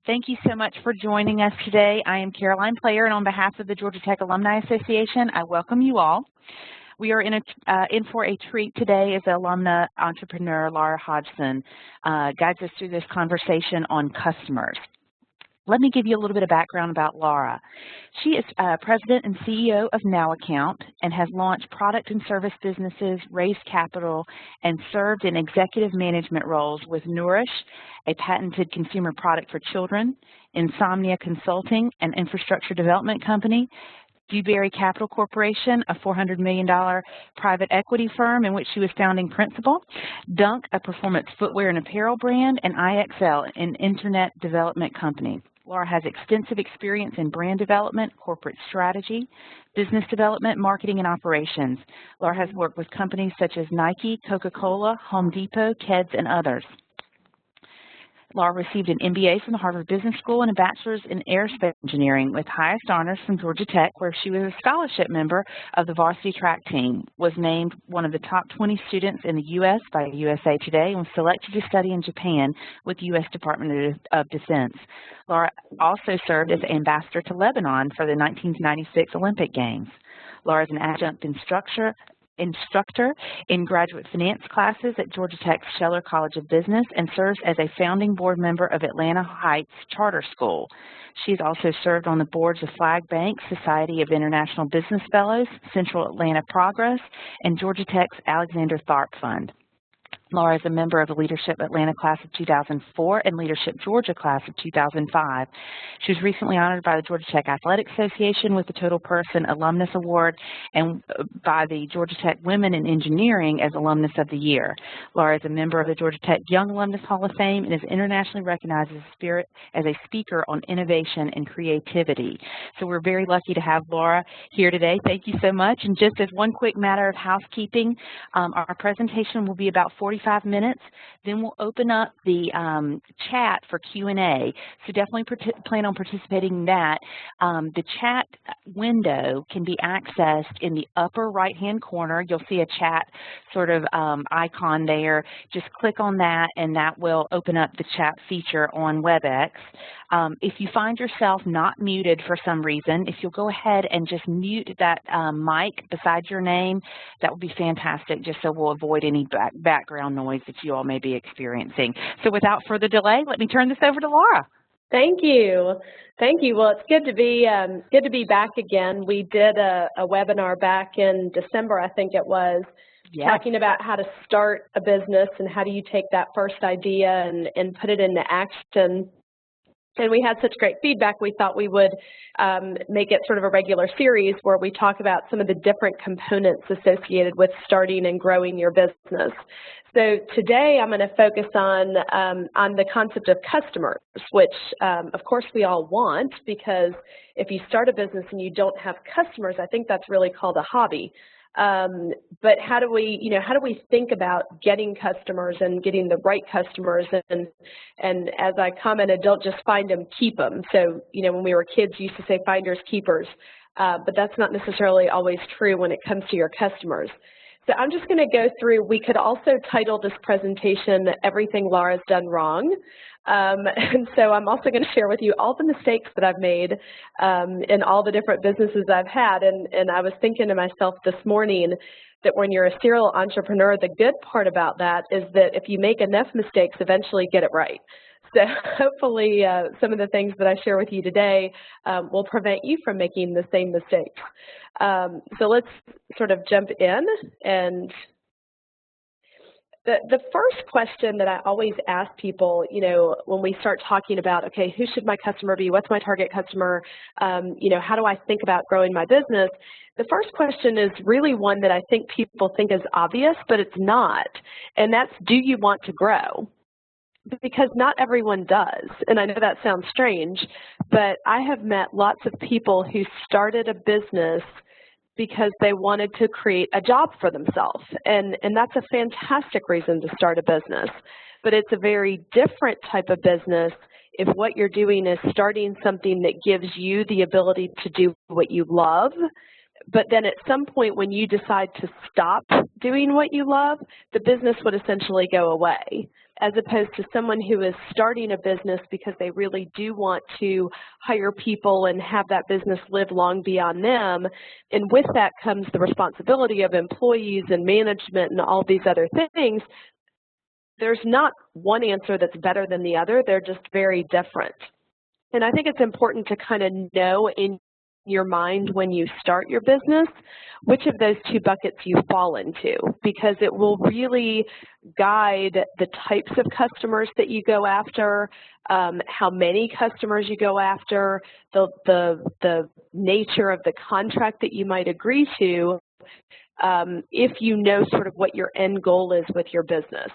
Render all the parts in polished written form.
Thank you so much for joining us today. I am Caroline Player, and on behalf of the Georgia Tech Alumni Association, I welcome you all. We are in for a treat today as alumna entrepreneur Lara Hodgson guides us through this conversation on customers. Let me give you a little bit of background about Lara. She is president and CEO of Now Account and has launched product and service businesses, raised capital, and served in executive management roles with Nourish, a patented consumer product for children, Insomnia Consulting, an infrastructure development company, Dewberry Capital Corporation, a $400 million private equity firm in which she was founding principal, Dunk, a performance footwear and apparel brand, and IXL, an internet development company. Lara has extensive experience in brand development, corporate strategy, business development, marketing, and operations. Lara has worked with companies such as Nike, Coca-Cola, Home Depot, Keds, and others. Lara received an MBA from the Harvard Business School and a bachelor's in aerospace engineering with highest honors from Georgia Tech, where she was a scholarship member of the varsity track team, was named one of the top 20 students in the U.S. by USA Today, and was selected to study in Japan with the U.S. Department of Defense. Lara also served as ambassador to Lebanon for the 1996 Olympic Games. Lara is an adjunct instructor in graduate finance classes at Georgia Tech's Scheller College of Business and serves as a founding board member of Atlanta Heights Charter School. She's also served on the boards of Flag Bank, Society of International Business Fellows, Central Atlanta Progress, and Georgia Tech's Alexander Tharp Fund. Lara is a member of the Leadership Atlanta Class of 2004 and Leadership Georgia Class of 2005. She was recently honored by the Georgia Tech Athletic Association with the Total Person Alumnus Award and by the Georgia Tech Women in Engineering as Alumnus of the Year. Lara is a member of the Georgia Tech Young Alumnus Hall of Fame and is internationally recognized as a speaker on innovation and creativity. So we're very lucky to have Lara here today. Thank you so much. And just as one quick matter of housekeeping, our presentation will be about 45 minutes. Then we'll open up the chat for Q&A. So definitely plan on participating in that. The chat window can be accessed in the upper right-hand corner. You'll see a chat sort of icon there. Just click on that, and that will open up the chat feature on WebEx. If you find yourself not muted for some reason, if you'll go ahead and just mute that mic beside your name, that would be fantastic, just so we'll avoid any background noise that you all may be experiencing. So without further delay, let me turn this over to Lara. Thank you. Thank you. Well, it's good to be back again. We did a webinar back in December, I think it was, talking about how to start a business and how do you take that first idea and put it into action. And we had such great feedback, we thought we would make it sort of a regular series where we talk about some of the different components associated with starting and growing your business. So today I'm going to focus on the concept of customers, which of course we all want, because if you start a business and you don't have customers, I think that's really called a hobby. But how do we think about getting customers and getting the right customers, and as I commented, don't just find them, keep them. So, when we were kids, you used to say finders keepers, but that's not necessarily always true when it comes to your customers. So I'm just going to go through, we could also title this presentation, Everything Lara's Done Wrong. And so I'm also going to share with you all the mistakes that I've made in all the different businesses I've had. And I was thinking to myself this morning that when you're a serial entrepreneur, the good part about that is that if you make enough mistakes, eventually get it right. So hopefully some of the things that I share with you today will prevent you from making the same mistakes. So let's sort of jump in. And the first question that I always ask people, when we start talking about, okay, who should my customer be? What's my target customer? How do I think about growing my business? The first question is really one that I think people think is obvious, but it's not. And that's, do you want to grow? Because not everyone does. And I know that sounds strange, but I have met lots of people who started a business because they wanted to create a job for themselves. And that's a fantastic reason to start a business. But it's a very different type of business if what you're doing is starting something that gives you the ability to do what you love, But then at some point when you decide to stop doing what you love, the business would essentially go away, as opposed to someone who is starting a business because they really do want to hire people and have that business live long beyond them. And with that comes the responsibility of employees and management and all these other things. There's not one answer that's better than the other. They're just very different. And I think it's important to kind of know in your mind when you start your business which of those two buckets you fall into, because it will really guide the types of customers that you go after, how many customers you go after, the nature of the contract that you might agree to, if you know sort of what your end goal is with your business.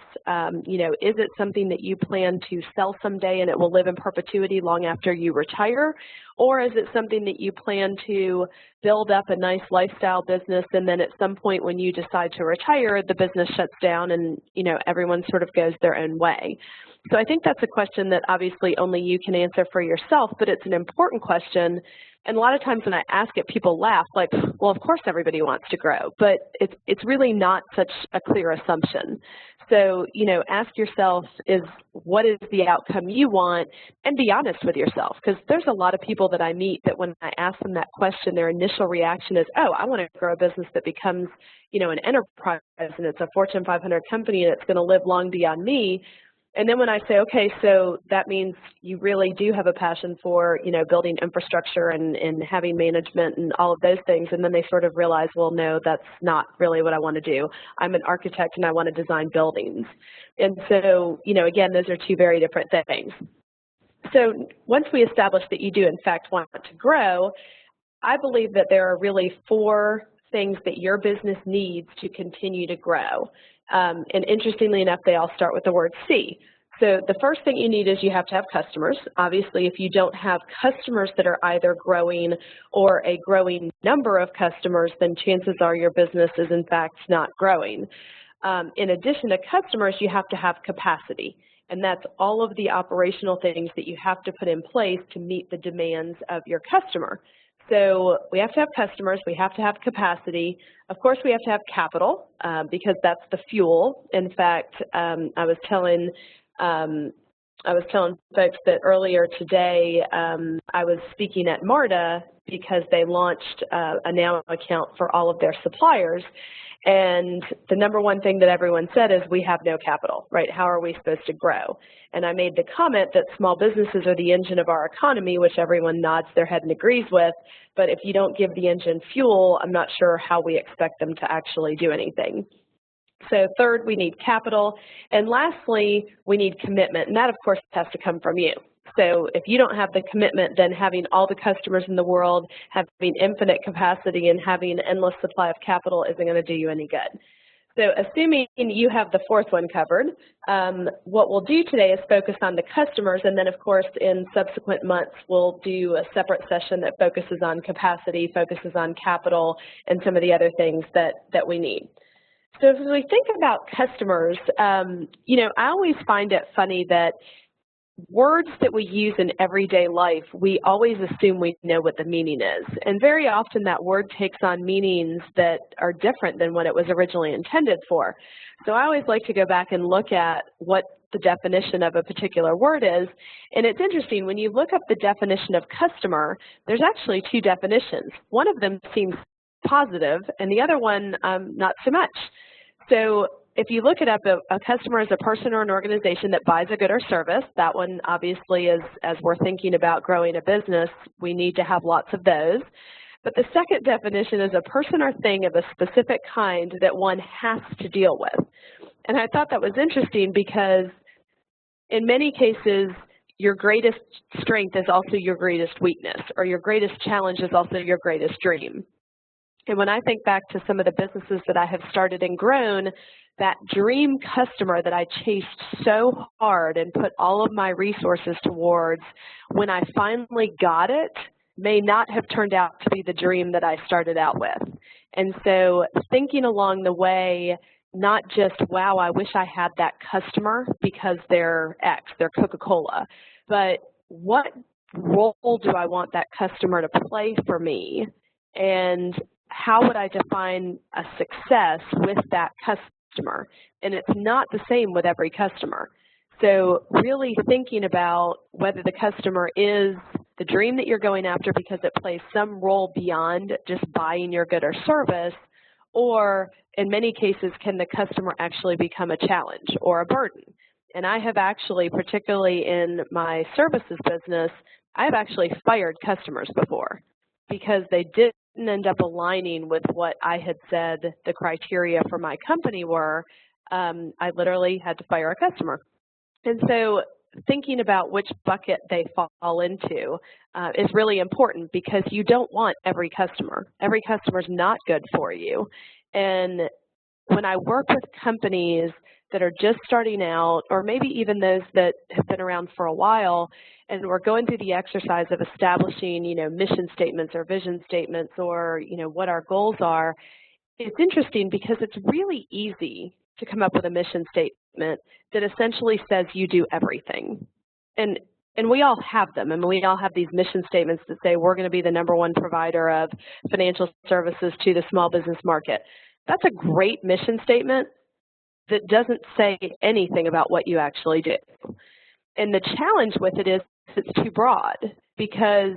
You know, is it something that you plan to sell someday and it will live in perpetuity long after you retire? Or is it something that you plan to build up a nice lifestyle business and then at some point when you decide to retire, the business shuts down and, you know, everyone sort of goes their own way? So I think that's a question that obviously only you can answer for yourself, but it's an important question. And a lot of times when I ask it, people laugh like, well, of course everybody wants to grow, but it's really not such a clear assumption. So, you know, ask yourself what is the outcome you want, and be honest with yourself, because there's a lot of people that I meet that when I ask them that question, their initial reaction is, oh, I want to grow a business that becomes, you know, an enterprise and it's a Fortune 500 company and it's going to live long beyond me. And then when I say, okay, so that means you really do have a passion for, you know, building infrastructure and having management and all of those things, and then they sort of realize, well, no, that's not really what I want to do. I'm an architect and I want to design buildings. And so, you know, again, those are two very different things. So once we establish that you do, in fact, want to grow, I believe that there are really 4 things that your business needs to continue to grow. And interestingly enough, they all start with the word C. So the first thing you need is you have to have customers. Obviously, if you don't have customers that are either growing or a growing number of customers, then chances are your business is in fact not growing. In addition to customers, you have to have capacity. And that's all of the operational things that you have to put in place to meet the demands of your customer. So we have to have customers, we have to have capacity. Of course, we have to have capital because that's the fuel. In fact, I was telling folks that earlier today I was speaking at MARTA because they launched a Now account for all of their suppliers. And the number one thing that everyone said is, we have no capital, right? How are we supposed to grow? And I made the comment that small businesses are the engine of our economy, which everyone nods their head and agrees with. But if you don't give the engine fuel, I'm not sure how we expect them to actually do anything. So third, we need capital. And lastly, we need commitment. And that, of course, has to come from you. So if you don't have the commitment, then having all the customers in the world, having infinite capacity, and having an endless supply of capital isn't going to do you any good. So assuming you have the 4th one covered, what we'll do today is focus on the customers, and then of course in subsequent months we'll do a separate session that focuses on capacity, focuses on capital, and some of the other things that we need. So if we think about customers, you know, I always find it funny that words that we use in everyday life, we always assume we know what the meaning is. And very often that word takes on meanings that are different than what it was originally intended for. So I always like to go back and look at what the definition of a particular word is. And it's interesting, when you look up the definition of customer, there's actually 2 definitions. One of them seems positive and the other one not so much. So if you look it up, a customer is a person or an organization that buys a good or service. That one obviously is, as we're thinking about growing a business, we need to have lots of those. But the second definition is a person or thing of a specific kind that one has to deal with. And I thought that was interesting because in many cases, your greatest strength is also your greatest weakness, or your greatest challenge is also your greatest dream. And when I think back to some of the businesses that I have started and grown, that dream customer that I chased so hard and put all of my resources towards, when I finally got it, may not have turned out to be the dream that I started out with. And so thinking along the way, not just, wow, I wish I had that customer because they're X, they're Coca-Cola, but what role do I want that customer to play for me? And how would I define a success with that customer? And it's not the same with every customer. So really thinking about whether the customer is the dream that you're going after because it plays some role beyond just buying your good or service, or in many cases, can the customer actually become a challenge or a burden? And I have actually, particularly in my services business, I've actually fired customers before because they didn't end up aligning with what I had said the criteria for my company were. I literally had to fire a customer. And so thinking about which bucket they fall into is really important because you don't want every customer. Every customer is not good for you. And when I work with companies that are just starting out, or maybe even those that have been around for a while, and we're going through the exercise of establishing, mission statements or vision statements or, what our goals are, it's interesting because it's really easy to come up with a mission statement that essentially says you do everything. And we all have them. I mean, we all have these mission statements that say we're going to be the #1 provider of financial services to the small business market. That's a great mission statement that doesn't say anything about what you actually do. And the challenge with it is it's too broad, because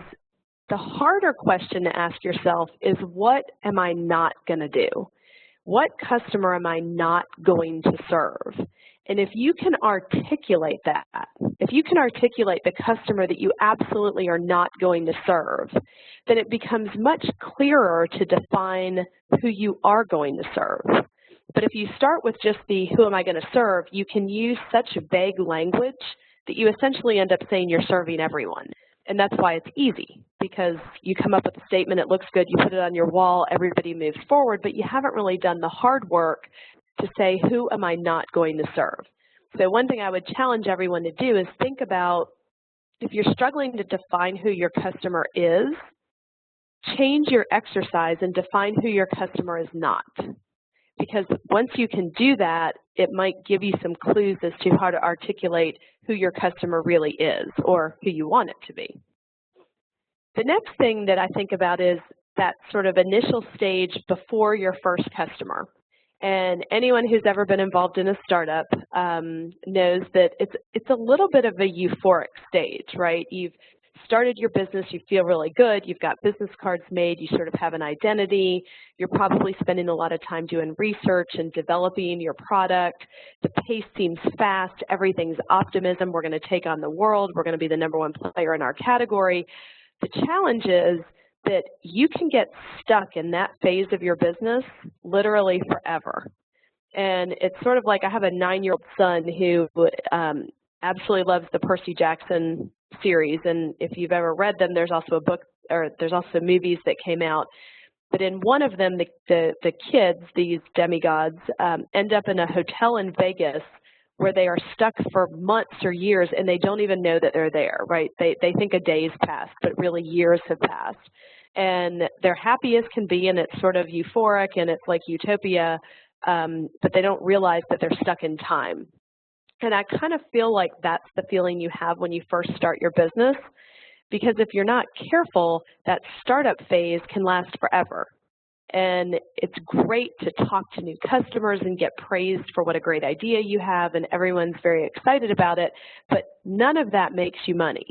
the harder question to ask yourself is, what am I not going to do? What customer am I not going to serve? And if you can articulate that, if you can articulate the customer that you absolutely are not going to serve, then it becomes much clearer to define who you are going to serve. But if you start with just the who am I going to serve, you can use such vague language that you essentially end up saying you're serving everyone. And that's why it's easy, because you come up with a statement, it looks good, you put it on your wall, everybody moves forward, but you haven't really done the hard work to say, who am I not going to serve? So one thing I would challenge everyone to do is think about, if you're struggling to define who your customer is, change your exercise and define who your customer is not. Because once you can do that, it might give you some clues as to how to articulate who your customer really is or who you want it to be. The next thing that I think about is that sort of initial stage before your first customer. And anyone who's ever been involved in a startup knows that it's a little bit of a euphoric stage, right? You've started your business, you feel really good, you've got business cards made, you sort of have an identity, you're probably spending a lot of time doing research and developing your product, the pace seems fast, everything's optimism, we're going to take on the world, we're going to be the #1 player in our category. The challenge is that you can get stuck in that phase of your business literally forever. And it's sort of like, I have a 9-year-old son who absolutely loves the Percy Jackson series, and if you've ever read them, there's also a book, or there's also movies that came out. But in one of them, the kids, these demigods, end up in a hotel in Vegas where they are stuck for months or years, and they don't even know that they're there, right? They think a day's passed, but really years have passed. And they're happy as can be, and it's sort of euphoric, and it's like utopia, but they don't realize that they're stuck in time. And I kind of feel like that's the feeling you have when you first start your business, because if you're not careful, that startup phase can last forever. And it's great to talk to new customers and get praised for what a great idea you have, and everyone's very excited about it, but none of that makes you money.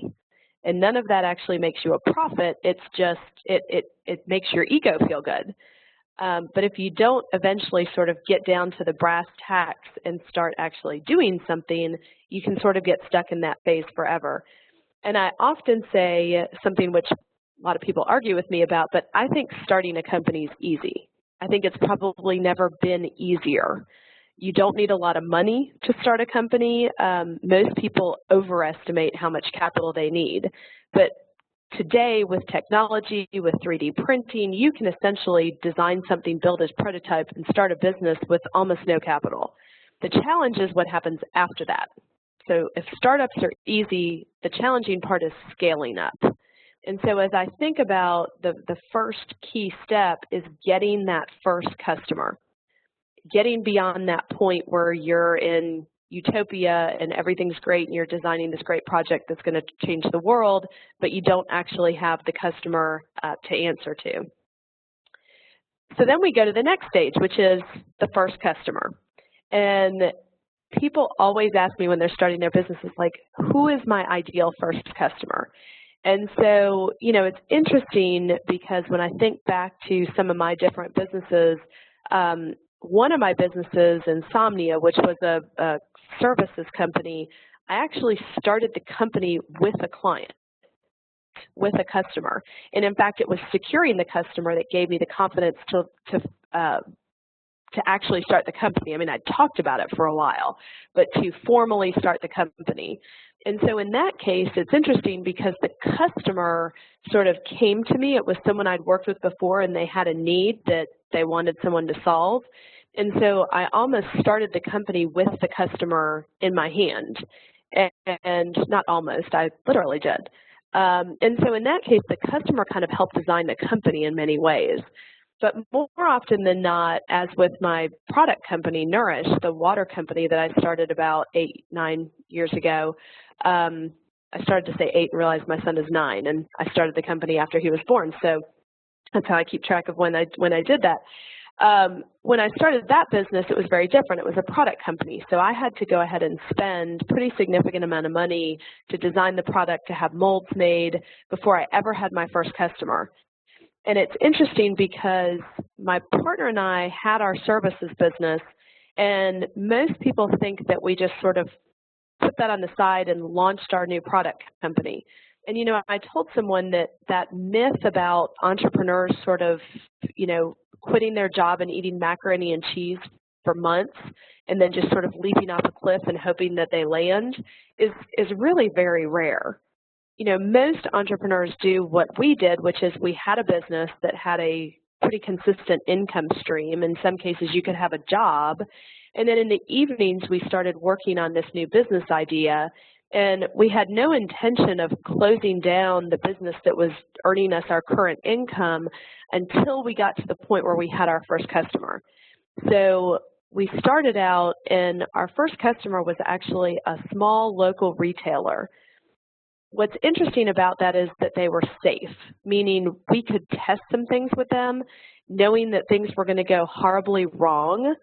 And none of that actually makes you a profit. It's just, it makes your ego feel good. But if you don't eventually sort of get down to the brass tacks and start actually doing something, you can sort of get stuck in that phase forever. And I often say something which a lot of people argue with me about, but I think starting a company is easy. I think it's probably never been easier. You don't need a lot of money to start a company. Most people overestimate how much capital they need. But today, with technology, with 3D printing, you can essentially design something, build a prototype, and start a business with almost no capital. The challenge is what happens after that. So if startups are easy, the challenging part is scaling up. And so as I think about the first key step is getting that first customer, getting beyond that point where you're in utopia and everything's great and you're designing this great project that's going to change the world, but you don't actually have the customer to answer to. So then we go to the next stage, which is the first customer. And people always ask me when they're starting their businesses, like, who is my ideal first customer? And so, it's interesting because when I think back to some of my different businesses, one of my businesses, Insomnia, which was a services company, I actually started the company with a client, with a customer. And in fact, it was securing the customer that gave me the confidence to actually start the company. I mean, I'd talked about it for a while, but to formally start the company. And so in that case, it's interesting because the customer sort of came to me. It was someone I'd worked with before, and they had a need that they wanted someone to solve. And so I almost started the company with the customer in my hand. And not almost, I literally did. And so in that case, the customer kind of helped design the company in many ways. But more often than not, as with my product company, Nourish, the water company that I started about 8-9 years ago, I started to say 8 and realized my son is 9, and I started the company after he was born. So that's how I keep track of when I did that. When I started that business, it was very different. It was a product company. So I had to go ahead and spend a pretty significant amount of money to design the product, to have molds made before I ever had my first customer. And it's interesting because my partner and I had our services business, and most people think that we just sort of put that on the side and launched our new product company. And, I told someone that myth about entrepreneurs sort of, quitting their job and eating macaroni and cheese for months and then just sort of leaping off a cliff and hoping that they land is really very rare. Most entrepreneurs do what we did, which is we had a business that had a pretty consistent income stream. In some cases, you could have a job. And then in the evenings, we started working on this new business idea. And we had no intention of closing down the business that was earning us our current income until we got to the point where we had our first customer. So we started out, and our first customer was actually a small local retailer. What's interesting about that is that they were safe, meaning we could test some things with them, knowing that things were going to go horribly wrong,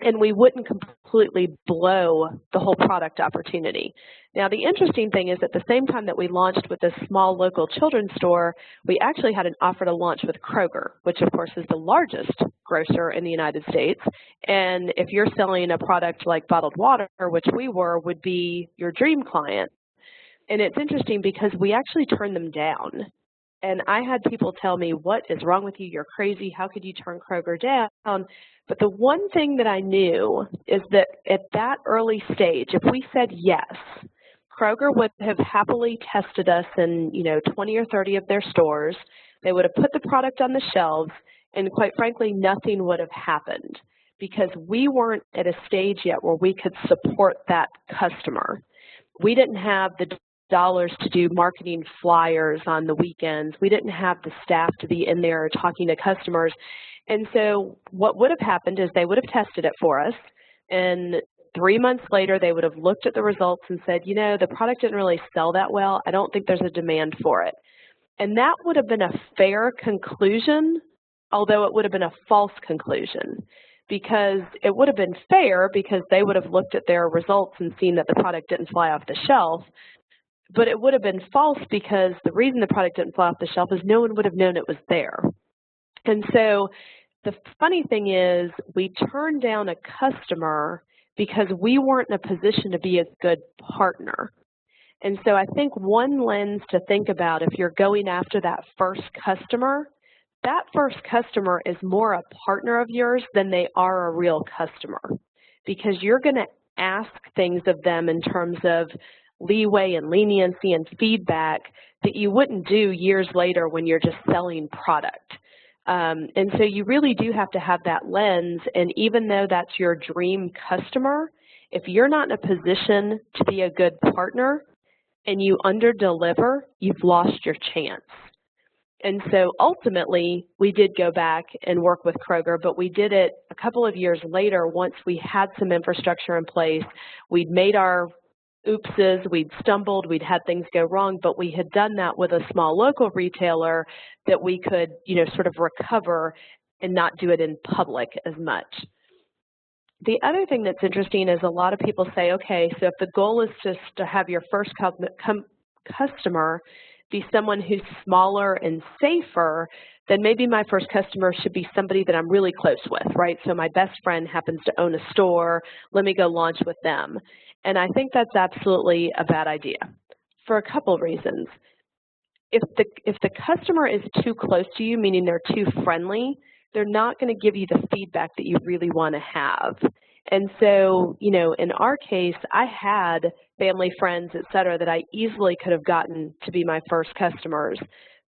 and we wouldn't completely blow the whole product opportunity. Now, the interesting thing is at the same time that we launched with this small local children's store, we actually had an offer to launch with Kroger, which of course is the largest grocer in the United States. And if you're selling a product like bottled water, which we were, would be your dream client. And it's interesting because we actually turned them down. And I had people tell me, what is wrong with you? You're crazy. How could you turn Kroger down? But the one thing that I knew is that at that early stage, if we said yes, Kroger would have happily tested us in 20 or 30 of their stores. They would have put the product on the shelves, and quite frankly, nothing would have happened because we weren't at a stage yet where we could support that customer. We didn't have the dollars to do marketing flyers on the weekends. We didn't have the staff to be in there talking to customers. And so what would have happened is they would have tested it for us, and 3 months later they would have looked at the results and said, the product didn't really sell that well. I don't think there's a demand for it. And that would have been a fair conclusion, although it would have been a false conclusion, because it would have been fair because they would have looked at their results and seen that the product didn't fly off the shelf. But it would have been false because the reason the product didn't fly off the shelf is no one would have known it was there. And so the funny thing is we turned down a customer because we weren't in a position to be a good partner. And so I think one lens to think about if you're going after that first customer is more a partner of yours than they are a real customer, because you're going to ask things of them in terms of leeway and leniency and feedback that you wouldn't do years later when you're just selling product. And so you really do have to have that lens, and even though that's your dream customer, if you're not in a position to be a good partner and you under-deliver, you've lost your chance. And so ultimately, we did go back and work with Kroger, but we did it a couple of years later once we had some infrastructure in place. We'd made our oopses, we'd stumbled, we'd had things go wrong, but we had done that with a small local retailer that we could, sort of recover and not do it in public as much. The other thing that's interesting is a lot of people say, okay, so if the goal is just to have your first customer be someone who's smaller and safer, then maybe my first customer should be somebody that I'm really close with, right? So my best friend happens to own a store, let me go launch with them. And I think that's absolutely a bad idea for a couple of reasons. If the customer is too close to you, meaning they're too friendly, they're not going to give you the feedback that you really want to have. And so, you know, in our case, I had family, friends, et cetera, that I easily could have gotten to be my first customers.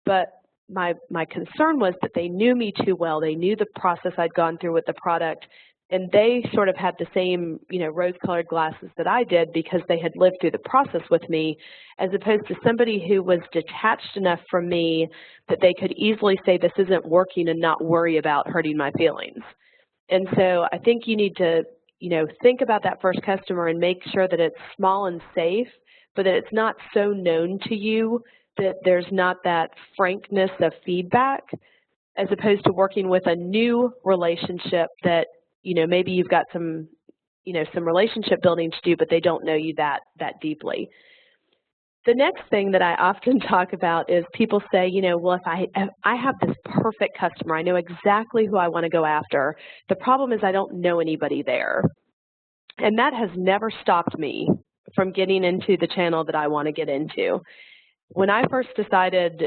But my concern was that they knew me too well. They knew the process I'd gone through with the product, and they sort of had the same, you know, rose-colored glasses that I did because they had lived through the process with me, as opposed to somebody who was detached enough from me that they could easily say this isn't working and not worry about hurting my feelings. And so I think you need to, you know, think about that first customer and make sure that it's small and safe, but that it's not so known to you that there's not that frankness of feedback, as opposed to working with a new relationship that, you know, maybe you've got some, you know, some relationship building to do, but they don't know you that deeply. The next thing that I often talk about is people say, you know, well, if I have this perfect customer, I know exactly who I want to go after. The problem is I don't know anybody there. And that has never stopped me from getting into the channel that I want to get into. When I first decided,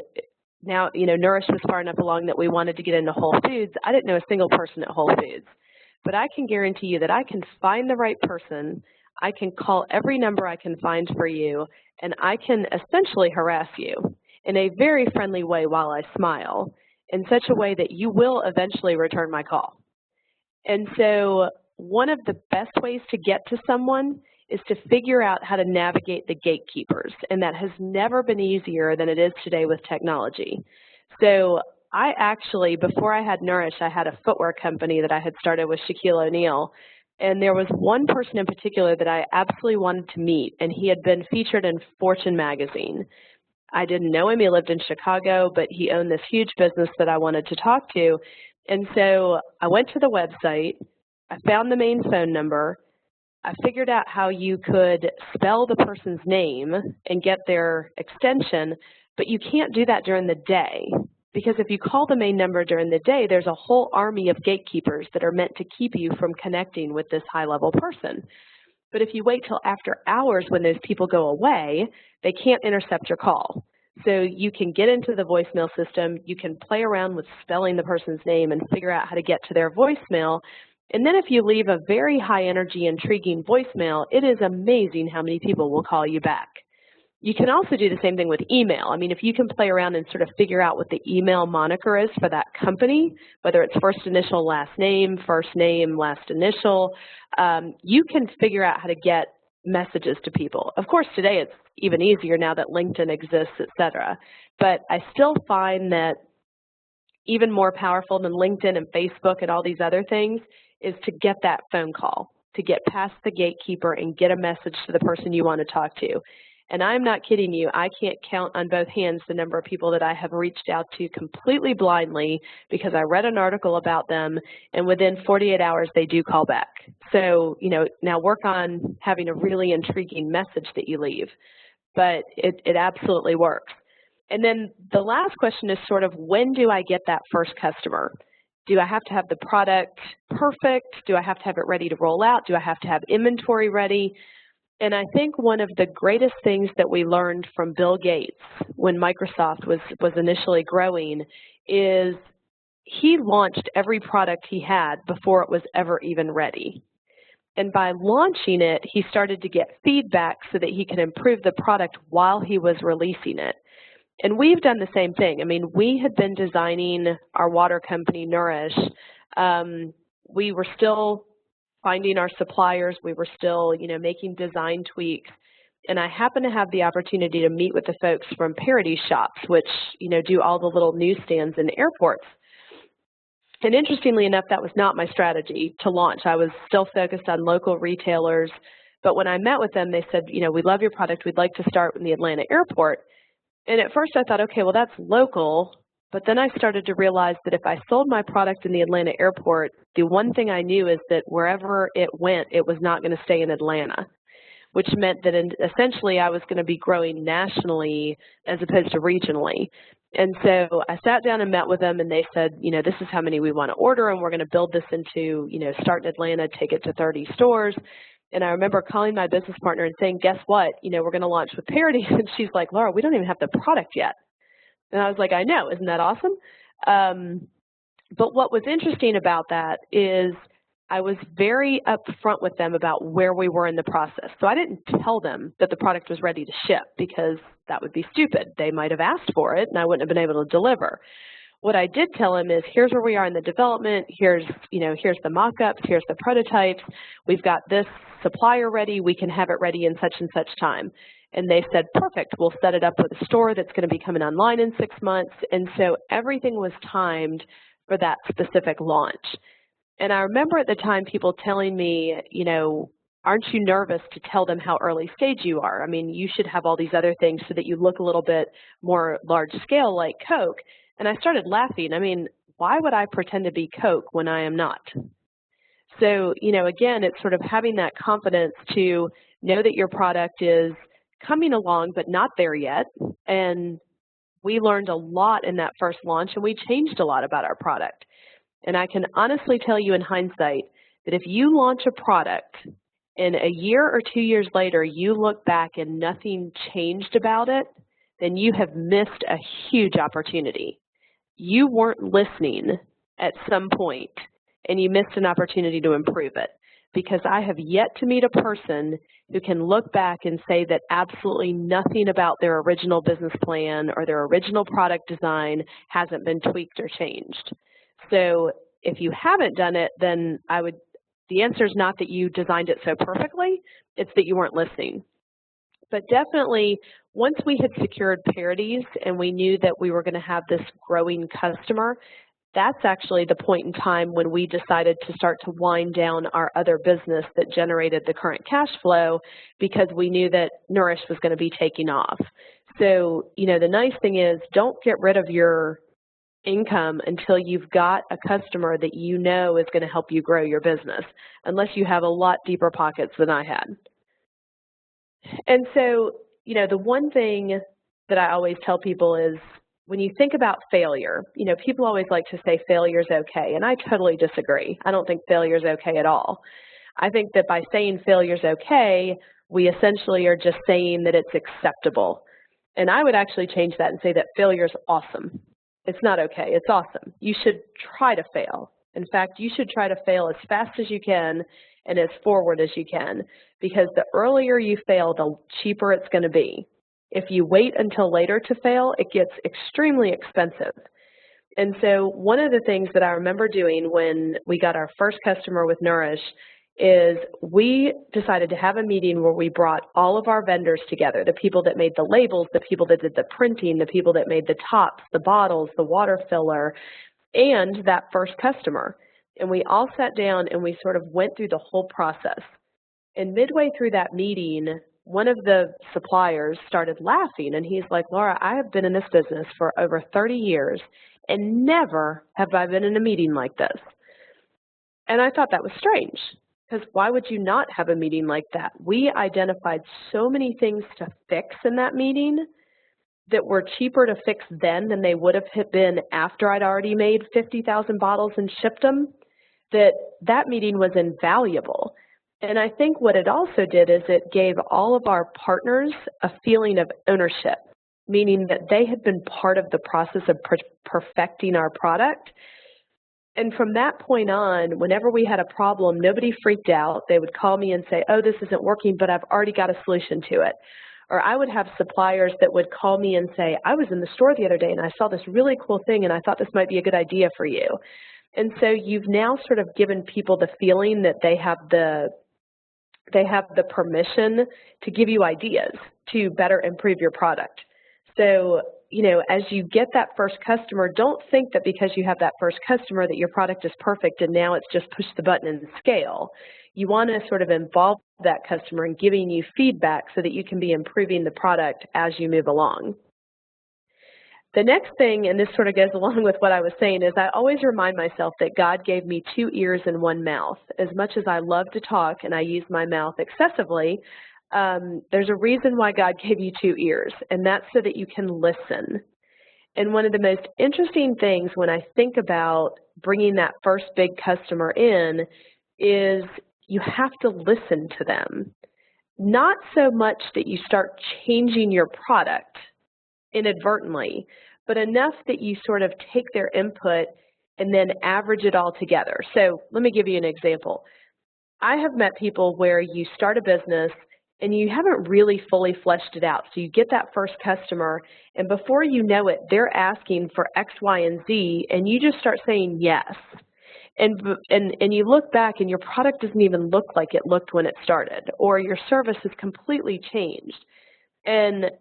now, you know, Nourish was far enough along that we wanted to get into Whole Foods, I didn't know a single person at Whole Foods. But I can guarantee you that I can find the right person, I can call every number I can find for you, and I can essentially harass you in a very friendly way while I smile, in such a way that you will eventually return my call. And so one of the best ways to get to someone is to figure out how to navigate the gatekeepers, and that has never been easier than it is today with technology. So I actually, before I had Nourish, I had a footwear company that I had started with Shaquille O'Neal, and there was one person in particular that I absolutely wanted to meet, and he had been featured in Fortune magazine. I didn't know him, he lived in Chicago, but he owned this huge business that I wanted to talk to, and so I went to the website, I found the main phone number, I figured out how you could spell the person's name and get their extension, but you can't do that during the day. Because if you call the main number during the day, there's a whole army of gatekeepers that are meant to keep you from connecting with this high-level person. But if you wait till after hours when those people go away, they can't intercept your call. So you can get into the voicemail system, you can play around with spelling the person's name and figure out how to get to their voicemail. And then if you leave a very high-energy, intriguing voicemail, it is amazing how many people will call you back. You can also do the same thing with email. I mean, if you can play around and sort of figure out what the email moniker is for that company, whether it's first initial, last name, last initial, you can figure out how to get messages to people. Of course, today it's even easier now that LinkedIn exists, et cetera. But I still find that even more powerful than LinkedIn and Facebook and all these other things is to get that phone call, to get past the gatekeeper and get a message to the person you want to talk to. And I'm not kidding you, I can't count on both hands the number of people that I have reached out to completely blindly because I read an article about them, and within 48 hours they do call back. So, you know, now work on having a really intriguing message that you leave. But it absolutely works. And then the last question is sort of, when do I get that first customer? Do I have to have the product perfect? Do I have to have it ready to roll out? Do I have to have inventory ready? And I think one of the greatest things that we learned from Bill Gates when Microsoft was initially growing is he launched every product he had before it was ever even ready. And by launching it, he started to get feedback so that he could improve the product while he was releasing it. And we've done the same thing. I mean, we had been designing our water company, Nourish. We were still finding our suppliers. We were still, you know, making design tweaks. And I happened to have the opportunity to meet with the folks from Parity Shops, which, you know, do all the little newsstands in airports. And interestingly enough, that was not my strategy to launch. I was still focused on local retailers. But when I met with them, they said, you know, we love your product. We'd like to start in the Atlanta airport. And at first I thought, okay, well, that's local, But then I started to realize that if I sold my product in the Atlanta airport, the one thing I knew is that wherever it went, it was not going to stay in Atlanta, which meant that essentially I was going to be growing nationally as opposed to regionally. And so I sat down and met with them, and they said, this is how many we want to order, and we're going to build this into, start in Atlanta, take it to 30 stores. And I remember calling my business partner and saying, guess what, we're going to launch with Parity. And she's like, Laura, we don't even have the product yet. And I was like, I know, isn't that awesome? But what was interesting about that is I was very upfront with them about where we were in the process. So I didn't tell them that the product was ready to ship because that would be stupid. They might have asked for it and I wouldn't have been able to deliver. What I did tell them is, here's where we are in the development, here's the mock-ups, here's the prototypes, we've got this supplier ready, we can have it ready in such and such time. And they said, perfect, we'll set it up with a store that's going to be coming online in 6 months. And so everything was timed for that specific launch. And I remember at the time people telling me, aren't you nervous to tell them how early stage you are? I mean, you should have all these other things so that you look a little bit more large scale like Coke. And I started laughing. I mean, why would I pretend to be Coke when I am not? So, again, it's sort of having that confidence to know that your product is coming along but not there yet. And we learned a lot in that first launch, and we changed a lot about our product. And I can honestly tell you in hindsight that if you launch a product and a year or 2 years later you look back and nothing changed about it, then you have missed a huge opportunity. You weren't listening at some point, and you missed an opportunity to improve it. Because I have yet to meet a person who can look back and say that absolutely nothing about their original business plan or their original product design hasn't been tweaked or changed. So if you haven't done it, then the answer is not that you designed it so perfectly, it's that you weren't listening. But definitely, once we had secured Parities and we knew that we were going to have this growing customer, that's actually the point in time when we decided to start to wind down our other business that generated the current cash flow, because we knew that Nourish was going to be taking off. So, the nice thing is, don't get rid of your income until you've got a customer that you know is going to help you grow your business, unless you have a lot deeper pockets than I had. And so, the one thing that I always tell people is, when you think about failure, people always like to say failure's okay, and I totally disagree. I don't think failure's okay at all. I think that by saying failure's okay, we essentially are just saying that it's acceptable. And I would actually change that and say that failure's awesome. It's not okay, it's awesome. You should try to fail. In fact, you should try to fail as fast as you can and as forward as you can, because the earlier you fail, the cheaper it's going to be. If you wait until later to fail, it gets extremely expensive. And so one of the things that I remember doing when we got our first customer with Nourish is we decided to have a meeting where we brought all of our vendors together, the people that made the labels, the people that did the printing, the people that made the tops, the bottles, the water filler, and that first customer. And we all sat down and we sort of went through the whole process. And midway through that meeting, one of the suppliers started laughing, and he's like, Laura, I have been in this business for over 30 years, and never have I been in a meeting like this. And I thought that was strange, because why would you not have a meeting like that? We identified so many things to fix in that meeting that were cheaper to fix then than they would have been after I'd already made 50,000 bottles and shipped them, that meeting was invaluable. And I think what it also did is it gave all of our partners a feeling of ownership, meaning that they had been part of the process of perfecting our product. And from that point on, whenever we had a problem, nobody freaked out. They would call me and say, oh, this isn't working, but I've already got a solution to it. Or I would have suppliers that would call me and say, I was in the store the other day and I saw this really cool thing and I thought this might be a good idea for you. And so you've now sort of given people the feeling that they have the permission to give you ideas to better improve your product. So, as you get that first customer, don't think that because you have that first customer that your product is perfect and now it's just push the button and scale. You want to sort of involve that customer in giving you feedback so that you can be improving the product as you move along. The next thing, and this sort of goes along with what I was saying, is I always remind myself that God gave me 2 ears and 1 mouth. As much as I love to talk and I use my mouth excessively, there's a reason why God gave you 2 ears, and that's so that you can listen. And one of the most interesting things when I think about bringing that first big customer in is you have to listen to them. Not so much that you start changing your product inadvertently, but enough that you sort of take their input and then average it all together. So let me give you an example. I have met people where you start a business and you haven't really fully fleshed it out. So you get that first customer, and before you know it, they're asking for X, Y, and Z, and you just start saying yes. And you look back and your product doesn't even look like it looked when it started, or your service has completely changed. And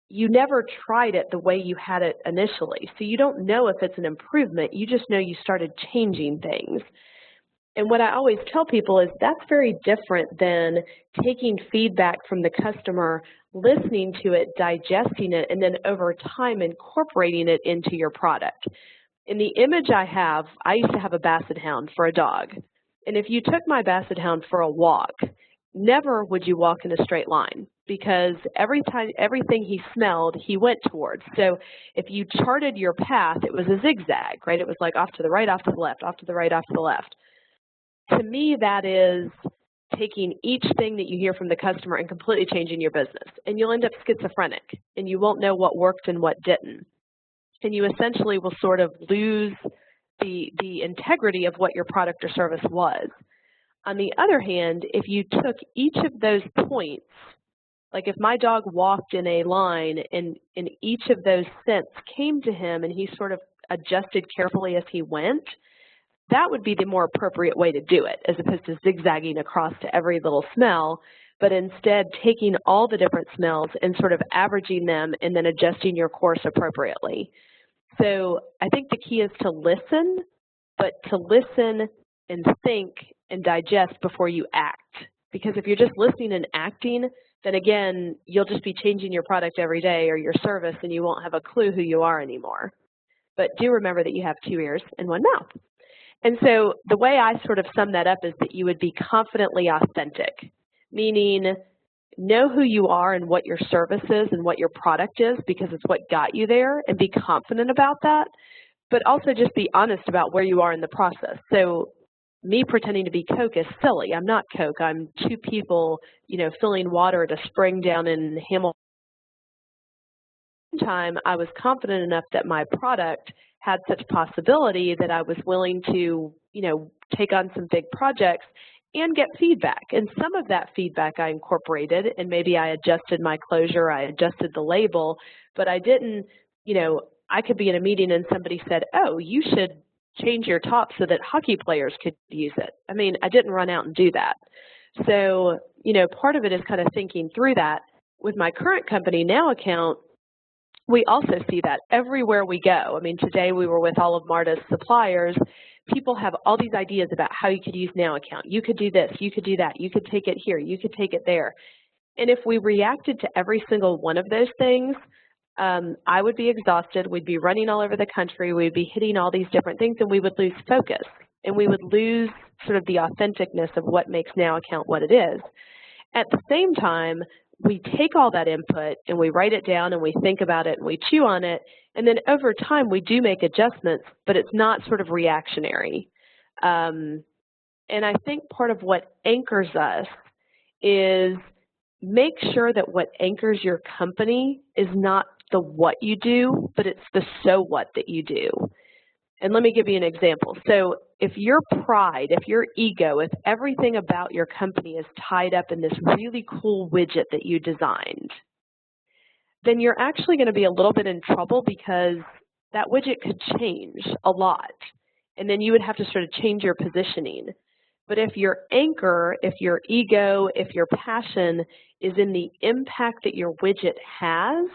you never tried it the way you had it initially. So you don't know if it's an improvement, you just know you started changing things. And what I always tell people is that's very different than taking feedback from the customer, listening to it, digesting it, and then over time incorporating it into your product. In the image I used to have a basset hound for a dog. And if you took my basset hound for a walk, never would you walk in a straight line, because everything he smelled, he went towards. So if you charted your path, it was a zigzag, right? It was like off to the right, off to the left, off to the right, off to the left. To me, that is taking each thing that you hear from the customer and completely changing your business. And you'll end up schizophrenic, and you won't know what worked and what didn't. And you essentially will sort of lose the integrity of what your product or service was. On the other hand, if you took each of those points, like if my dog walked in a line and each of those scents came to him and he sort of adjusted carefully as he went, that would be the more appropriate way to do it, as opposed to zigzagging across to every little smell, but instead taking all the different smells and sort of averaging them and then adjusting your course appropriately. So I think the key is to listen, but to listen and think and digest before you act. Because if you're just listening and acting, then again, you'll just be changing your product every day or your service, and you won't have a clue who you are anymore. But do remember that you have 2 ears and 1 mouth. And so the way I sort of sum that up is that you would be confidently authentic, meaning know who you are and what your service is and what your product is, because it's what got you there, and be confident about that, but also just be honest about where you are in the process. So me pretending to be Coke is silly. I'm not Coke. I'm 2 people, filling water at a spring down in Hamilton. Time, I was confident enough that my product had such possibility that I was willing to, take on some big projects and get feedback. And some of that feedback I incorporated, and maybe I adjusted my closure, I adjusted the label, but I didn't, I could be in a meeting and somebody said, oh, you should change your top so that hockey players could use it. I mean, I didn't run out and do that. So, part of it is kind of thinking through that. With my current company, Now Account, we also see that everywhere we go. I mean, today we were with all of Marta's suppliers. People have all these ideas about how you could use Now Account. You could do this, you could do that, you could take it here, you could take it there. And if we reacted to every single one of those things, I would be exhausted. We'd be running all over the country. We'd be hitting all these different things, and we would lose focus. And we would lose sort of the authenticness of what makes Now Account what it is. At the same time, we take all that input and we write it down and we think about it and we chew on it, and then over time we do make adjustments, but it's not sort of reactionary. And I think part of what anchors us is make sure that what anchors your company is not the what you do, but it's the so what that you do. And let me give you an example. So if your pride, if your ego, if everything about your company is tied up in this really cool widget that you designed, then you're actually going to be a little bit in trouble, because that widget could change a lot. And then you would have to sort of change your positioning. But if your anchor, if your ego, if your passion is in the impact that your widget has,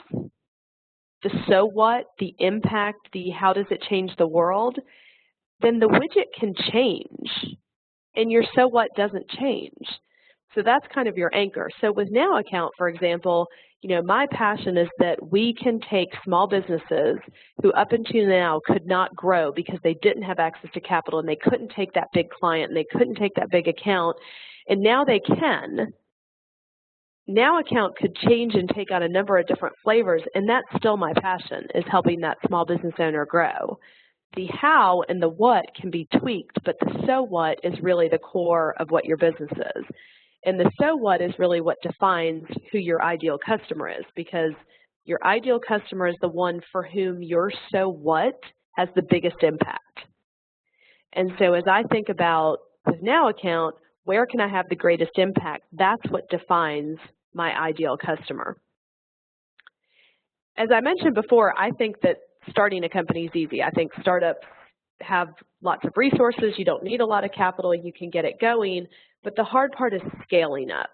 the so what, the impact, the how does it change the world, then the widget can change and your so what doesn't change. So that's kind of your anchor. So with Now Account, for example, my passion is that we can take small businesses who up until now could not grow because they didn't have access to capital and they couldn't take that big client and they couldn't take that big account, and now they can. Now account could change and take on a number of different flavors, and that's still my passion, is helping that small business owner grow. The how and the what can be tweaked, but the so what is really the core of what your business is. And the so what is really what defines who your ideal customer is, because your ideal customer is the one for whom your so what has the biggest impact. And so as I think about with Now Account, where can I have the greatest impact? That's what defines my ideal customer. As I mentioned before, I think that starting a company is easy. I think startups have lots of resources. You don't need a lot of capital. You can get it going. But the hard part is scaling up.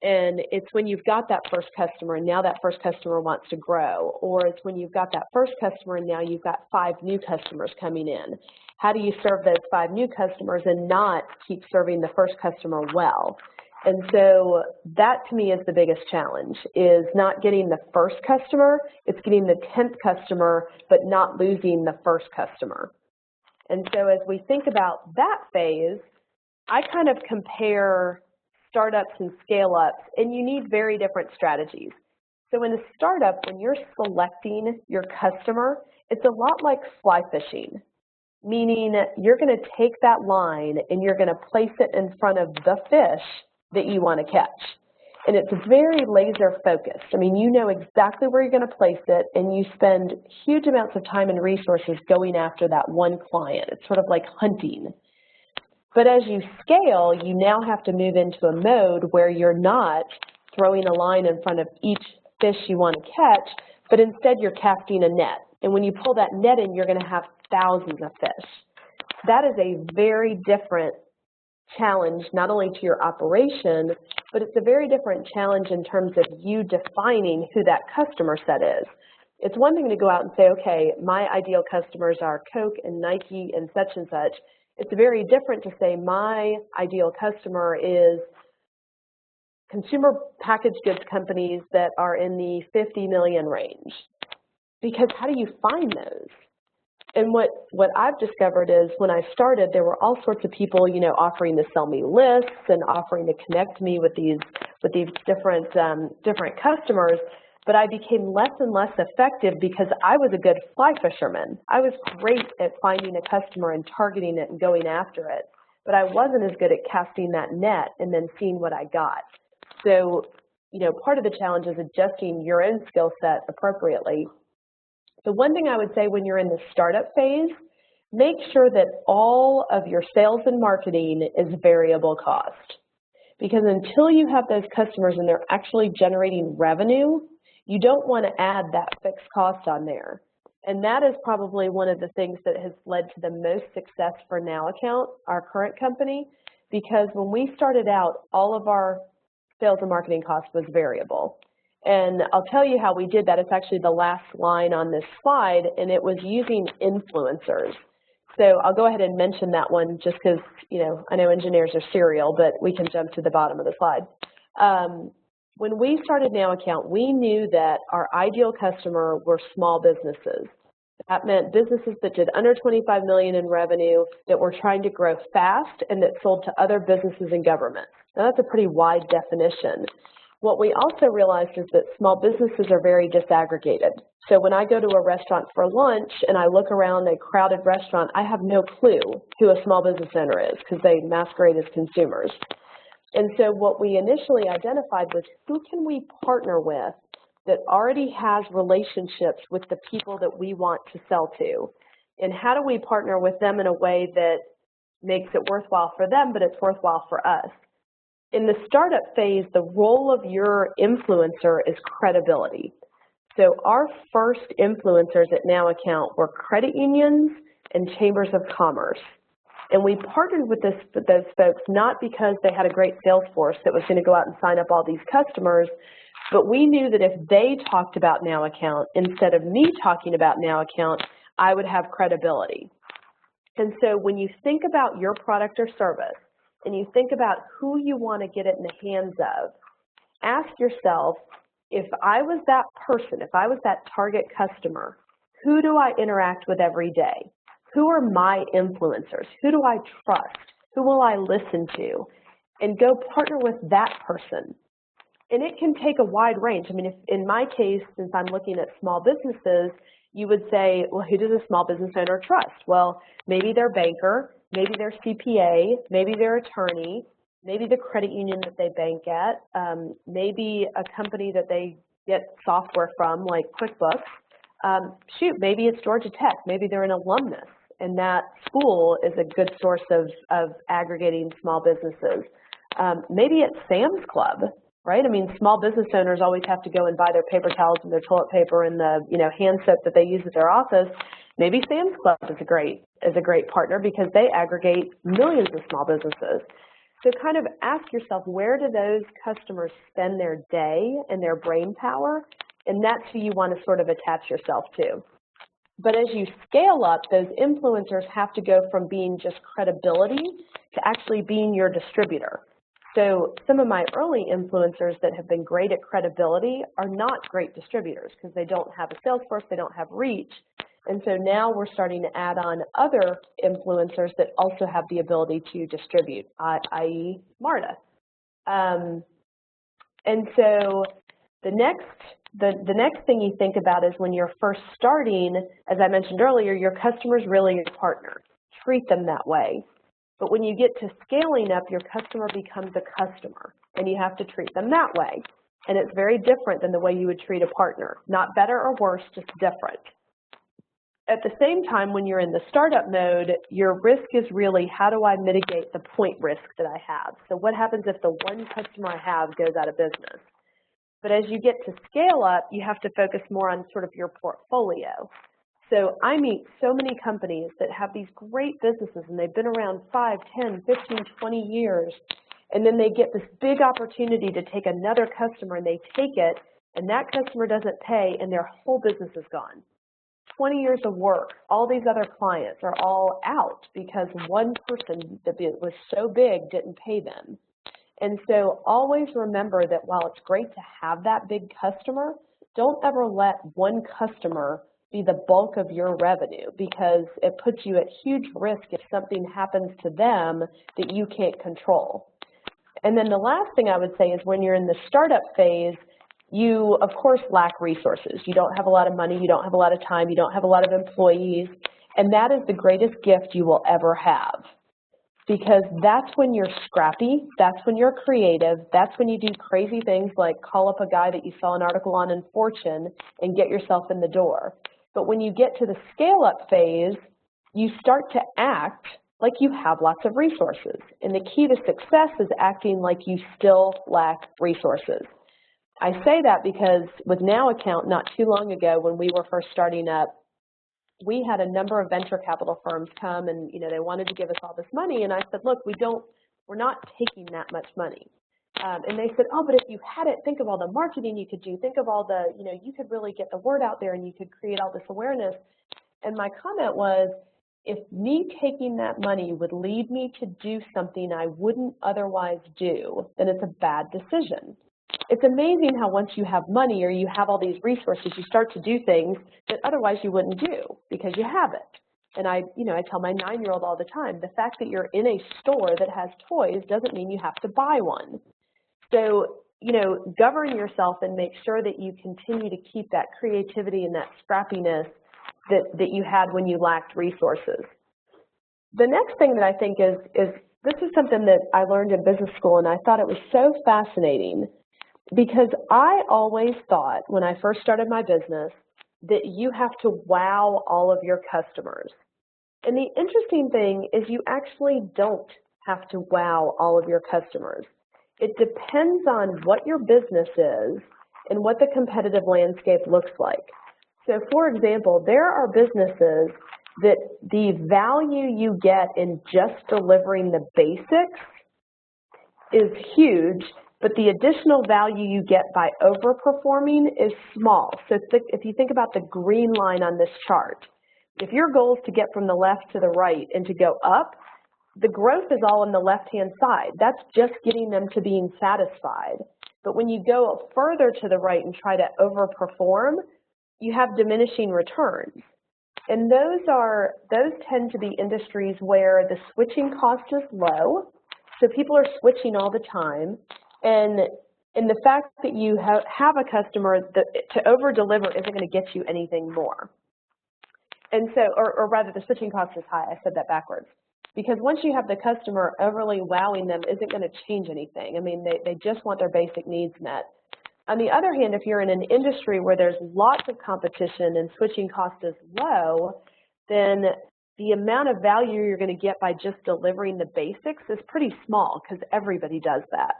And it's when you've got that first customer and now that first customer wants to grow, or it's when you've got that first customer and now you've got 5 new customers coming in. How do you serve those 5 new customers and not keep serving the first customer well? And so that to me is the biggest challenge, is not getting the first customer, it's getting the 10th customer, but not losing the first customer. And so as we think about that phase, I kind of compare startups and scale-ups, and you need very different strategies. So in a startup, when you're selecting your customer, it's a lot like fly fishing, meaning you're going to take that line and you're going to place it in front of the fish that you want to catch. And it's very laser focused. I mean, you know exactly where you're going to place it, and you spend huge amounts of time and resources going after that one client. It's sort of like hunting. But as you scale, you now have to move into a mode where you're not throwing a line in front of each fish you want to catch, but instead you're casting a net. And when you pull that net in, you're going to have thousands of fish. That is a very different challenge, not only to your operation, but it's a very different challenge in terms of you defining who that customer set is. It's one thing to go out and say, okay, my ideal customers are Coke and Nike and such. It's very different to say my ideal customer is consumer packaged goods companies that are in the 50 million range. Because how do you find those? And what I've discovered is when I started, there were all sorts of people, offering to sell me lists and offering to connect me with these different customers. But I became less and less effective because I was a good fly fisherman. I was great at finding a customer and targeting it and going after it. But I wasn't as good at casting that net and then seeing what I got. So, part of the challenge is adjusting your own skill set appropriately. The one thing I would say when you're in the startup phase, make sure that all of your sales and marketing is variable cost. Because until you have those customers and they're actually generating revenue, you don't want to add that fixed cost on there. And that is probably one of the things that has led to the most success for Now Account, our current company, because when we started out, all of our sales and marketing cost was variable. And I'll tell you how we did that. It's actually the last line on this slide, and it was using influencers. So I'll go ahead and mention that one just because, I know engineers are serial, but we can jump to the bottom of the slide. When we started Now Account, we knew that our ideal customer were small businesses. That meant businesses that did under 25 million in revenue, that were trying to grow fast, and that sold to other businesses and governments. Now that's a pretty wide definition. What we also realized is that small businesses are very disaggregated. So when I go to a restaurant for lunch and I look around a crowded restaurant, I have no clue who a small business owner is because they masquerade as consumers. And so what we initially identified was who can we partner with that already has relationships with the people that we want to sell to? And how do we partner with them in a way that makes it worthwhile for them, but it's worthwhile for us? In the startup phase, the role of your influencer is credibility. So our first influencers at Now Account were credit unions and chambers of commerce. And we partnered with those folks not because they had a great sales force that was going to go out and sign up all these customers, but we knew that if they talked about Now Account instead of me talking about Now Account, I would have credibility. And so when you think about your product or service, and you think about who you want to get it in the hands of, ask yourself, if I was that person, if I was that target customer, who do I interact with every day? Who are my influencers? Who do I trust? Who will I listen to? And go partner with that person. And it can take a wide range. I mean, if, in my case, since I'm looking at small businesses, you would say, well, who does a small business owner trust? Well, maybe their banker, maybe their CPA, maybe their attorney, maybe the credit union that they bank at, maybe a company that they get software from, like QuickBooks. Shoot, maybe it's Georgia Tech, maybe they're an alumnus, and that school is a good source of aggregating small businesses. Maybe it's Sam's Club, right? I mean, small business owners always have to go and buy their paper towels and their toilet paper and the hand soap that they use at their office. Maybe Sam's Club is a great partner because they aggregate millions of small businesses. So kind of ask yourself, where do those customers spend their day and their brain power? And that's who you want to sort of attach yourself to. But as you scale up, those influencers have to go from being just credibility to actually being your distributor. So some of my early influencers that have been great at credibility are not great distributors because they don't have a sales force, they don't have reach. And so now we're starting to add on other influencers that also have the ability to distribute, i.e. Marta. And so the next thing you think about is when you're first starting, as I mentioned earlier, your customer's really your partner. Treat them that way. But when you get to scaling up, your customer becomes a customer, and you have to treat them that way. And it's very different than the way you would treat a partner. Not better or worse, just different. At the same time, when you're in the startup mode, your risk is really, how do I mitigate the point risk that I have? So what happens if the one customer I have goes out of business? But as you get to scale up, you have to focus more on sort of your portfolio. So I meet so many companies that have these great businesses and they've been around 5, 10, 15, 20 years, and then they get this big opportunity to take another customer and they take it, and that customer doesn't pay and their whole business is gone. 20 years of work, all these other clients are all out because one person that was so big didn't pay them. And so always remember that while it's great to have that big customer, don't ever let one customer be the bulk of your revenue because it puts you at huge risk if something happens to them that you can't control. And then the last thing I would say is when you're in the startup phase, you, of course, lack resources. You don't have a lot of money, you don't have a lot of time, you don't have a lot of employees, and that is the greatest gift you will ever have. Because that's when you're scrappy, that's when you're creative, that's when you do crazy things like call up a guy that you saw an article on in Fortune and get yourself in the door. But when you get to the scale-up phase, you start to act like you have lots of resources. And the key to success is acting like you still lack resources. I say that because with Now Account, not too long ago when we were first starting up, we had a number of venture capital firms come and they wanted to give us all this money, and I said, look, we're not taking that much money. And they said, oh, but if you had it, think of all the marketing you could do, think of all the, you could really get the word out there and you could create all this awareness. And my comment was, if me taking that money would lead me to do something I wouldn't otherwise do, then it's a bad decision. It's amazing how once you have money or you have all these resources, you start to do things that otherwise you wouldn't do because you have it. And I tell my 9-year-old all the time, the fact that you're in a store that has toys doesn't mean you have to buy one. So, govern yourself and make sure that you continue to keep that creativity and that scrappiness that you had when you lacked resources. The next thing that I think is this is something that I learned in business school, and I thought it was so fascinating because I always thought when I first started my business that you have to wow all of your customers. And the interesting thing is you actually don't have to wow all of your customers. It depends on what your business is and what the competitive landscape looks like. So for example, there are businesses that the value you get in just delivering the basics is huge, but the additional value you get by overperforming is small. So if you think about the green line on this chart, if your goal is to get from the left to the right and to go up, the growth is all on the left-hand side. That's just getting them to being satisfied. But when you go further to the right and try to overperform, you have diminishing returns. And those tend to be industries where the switching cost is low, so people are switching all the time, and the fact that you have a customer that to over-deliver isn't going to get you anything more. And so, or rather, the switching cost is high. I said that backwards. Because once you have the customer, overly wowing them isn't going to change anything. I mean, they just want their basic needs met. On the other hand, if you're in an industry where there's lots of competition and switching cost is low, then the amount of value you're going to get by just delivering the basics is pretty small because everybody does that.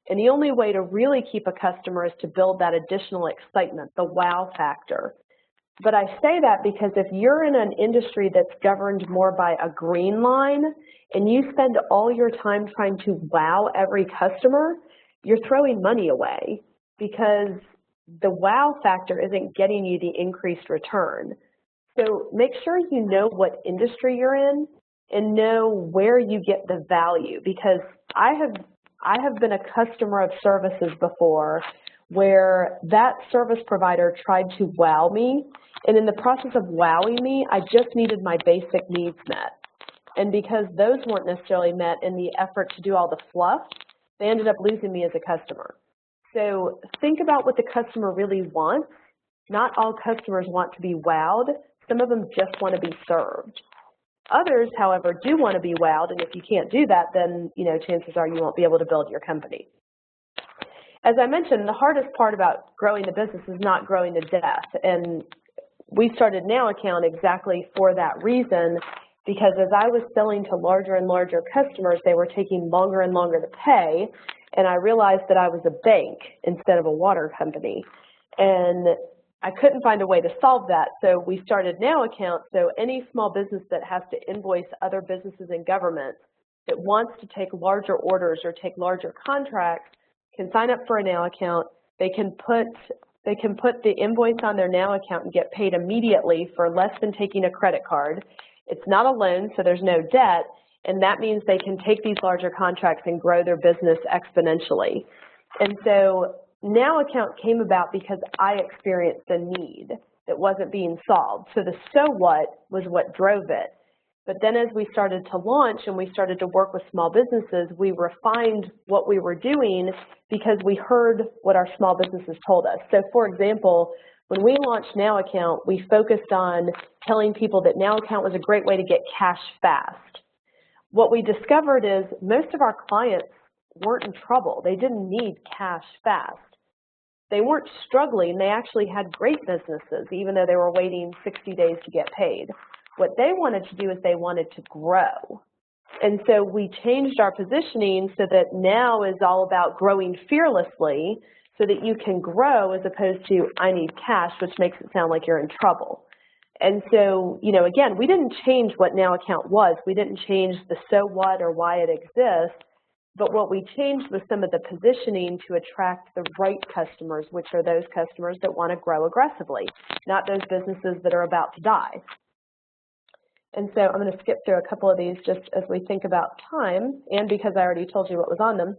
And the only way to really keep a customer is to build that additional excitement, the wow factor. But I say that because if you're in an industry that's governed more by a green line and you spend all your time trying to wow every customer, you're throwing money away because the wow factor isn't getting you the increased return. So make sure you know what industry you're in and know where you get the value, because I have been a customer of services before where that service provider tried to wow me, and in the process of wowing me, I just needed my basic needs met. And because those weren't necessarily met in the effort to do all the fluff, they ended up losing me as a customer. So think about what the customer really wants. Not all customers want to be wowed. Some of them just want to be served. Others, however, do want to be wowed, and if you can't do that, then chances are you won't be able to build your company. As I mentioned, the hardest part about growing the business is not growing to death, and we started Now Account exactly for that reason, because as I was selling to larger and larger customers, they were taking longer and longer to pay, and I realized that I was a bank instead of a water company. And I couldn't find a way to solve that, so we started Now Account, so any small business that has to invoice other businesses and governments that wants to take larger orders or take larger contracts can sign up for a Now Account. They can put the invoice on their Now Account and get paid immediately for less than taking a credit card. It's not a loan, so there's no debt, and that means they can take these larger contracts and grow their business exponentially. And so Now Account came about because I experienced a need that wasn't being solved. So the so what was what drove it. But then as we started to launch and we started to work with small businesses, we refined what we were doing because we heard what our small businesses told us. So for example, when we launched Now Account, we focused on telling people that Now Account was a great way to get cash fast. What we discovered is most of our clients weren't in trouble. They didn't need cash fast. They weren't struggling. They actually had great businesses, even though they were waiting 60 days to get paid. What they wanted to do is they wanted to grow. And so we changed our positioning so that now is all about growing fearlessly so that you can grow as opposed to I need cash, which makes it sound like you're in trouble. And so, again, we didn't change what Now Account was. We didn't change the so what or why it exists. But what we changed was some of the positioning to attract the right customers, which are those customers that want to grow aggressively, not those businesses that are about to die. And so I'm going to skip through a couple of these just as we think about time, and because I already told you what was on them.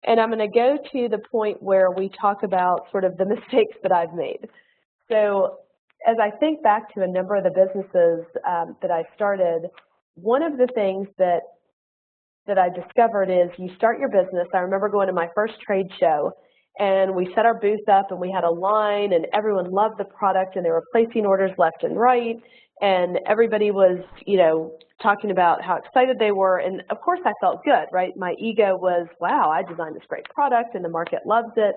And I'm going to go to the point where we talk about sort of the mistakes that I've made. So as I think back to a number of the businesses that I started, one of the things that I discovered is you start your business. I remember going to my first trade show, and we set our booth up, and we had a line, and everyone loved the product, and they were placing orders left and right, and everybody was, talking about how excited they were, and of course I felt good, right? My ego was, wow, I designed this great product, and the market loves it.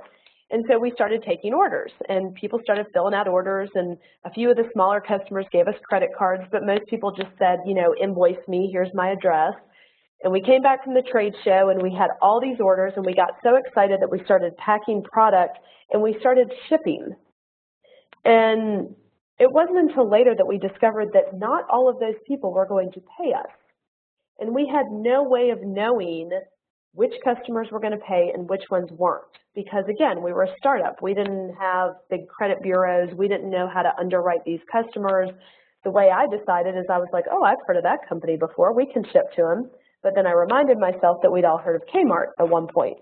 And so we started taking orders, and people started filling out orders, and a few of the smaller customers gave us credit cards, but most people just said, invoice me, here's my address. And we came back from the trade show, and we had all these orders, and we got so excited that we started packing product, and we started shipping. And it wasn't until later that we discovered that not all of those people were going to pay us. And we had no way of knowing which customers were going to pay and which ones weren't. Because again, we were a startup. We didn't have big credit bureaus. We didn't know how to underwrite these customers. The way I decided is I was like, oh, I've heard of that company before. We can ship to them. But then I reminded myself that we'd all heard of Kmart at one point.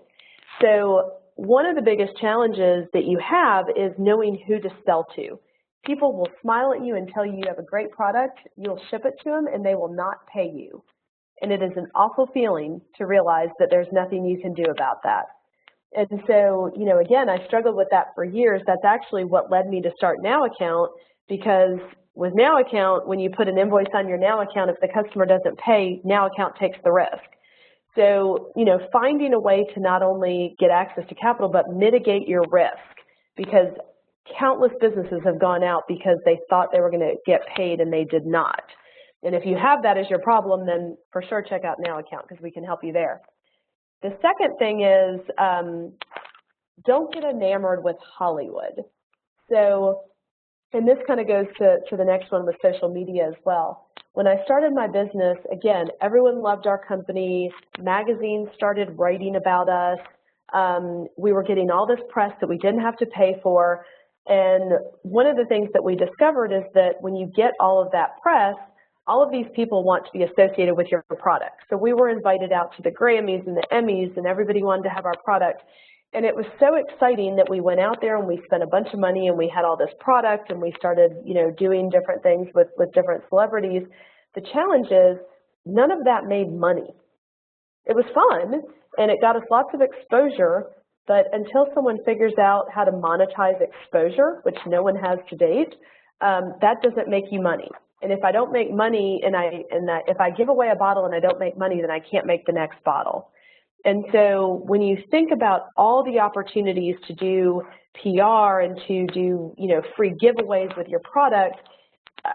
So one of the biggest challenges that you have is knowing who to sell to. People will smile at you and tell you have a great product, you'll ship it to them, and they will not pay you. And it is an awful feeling to realize that there's nothing you can do about that. And so, again, I struggled with that for years. That's actually what led me to start Now Account, because with Now Account, when you put an invoice on your Now Account, if the customer doesn't pay, Now Account takes the risk. So, finding a way to not only get access to capital, but mitigate your risk, because countless businesses have gone out because they thought they were going to get paid and they did not. And if you have that as your problem, then for sure check out Now Account, because we can help you there. The second thing is don't get enamored with Hollywood. So, and this kind of goes to the next one with social media as well. When I started my business, again, everyone loved our company. Magazines started writing about us. We were getting all this press that we didn't have to pay for. And one of the things that we discovered is that when you get all of that press, all of these people want to be associated with your product. So we were invited out to the Grammys and the Emmys, and everybody wanted to have our product. And it was so exciting that we went out there and we spent a bunch of money and we had all this product and we started, doing different things with different celebrities. The challenge is none of that made money. It was fun and it got us lots of exposure, but until someone figures out how to monetize exposure, which no one has to date, that doesn't make you money. And if I don't make money if I give away a bottle and I don't make money, then I can't make the next bottle. And so when you think about all the opportunities to do PR and to do, free giveaways with your product,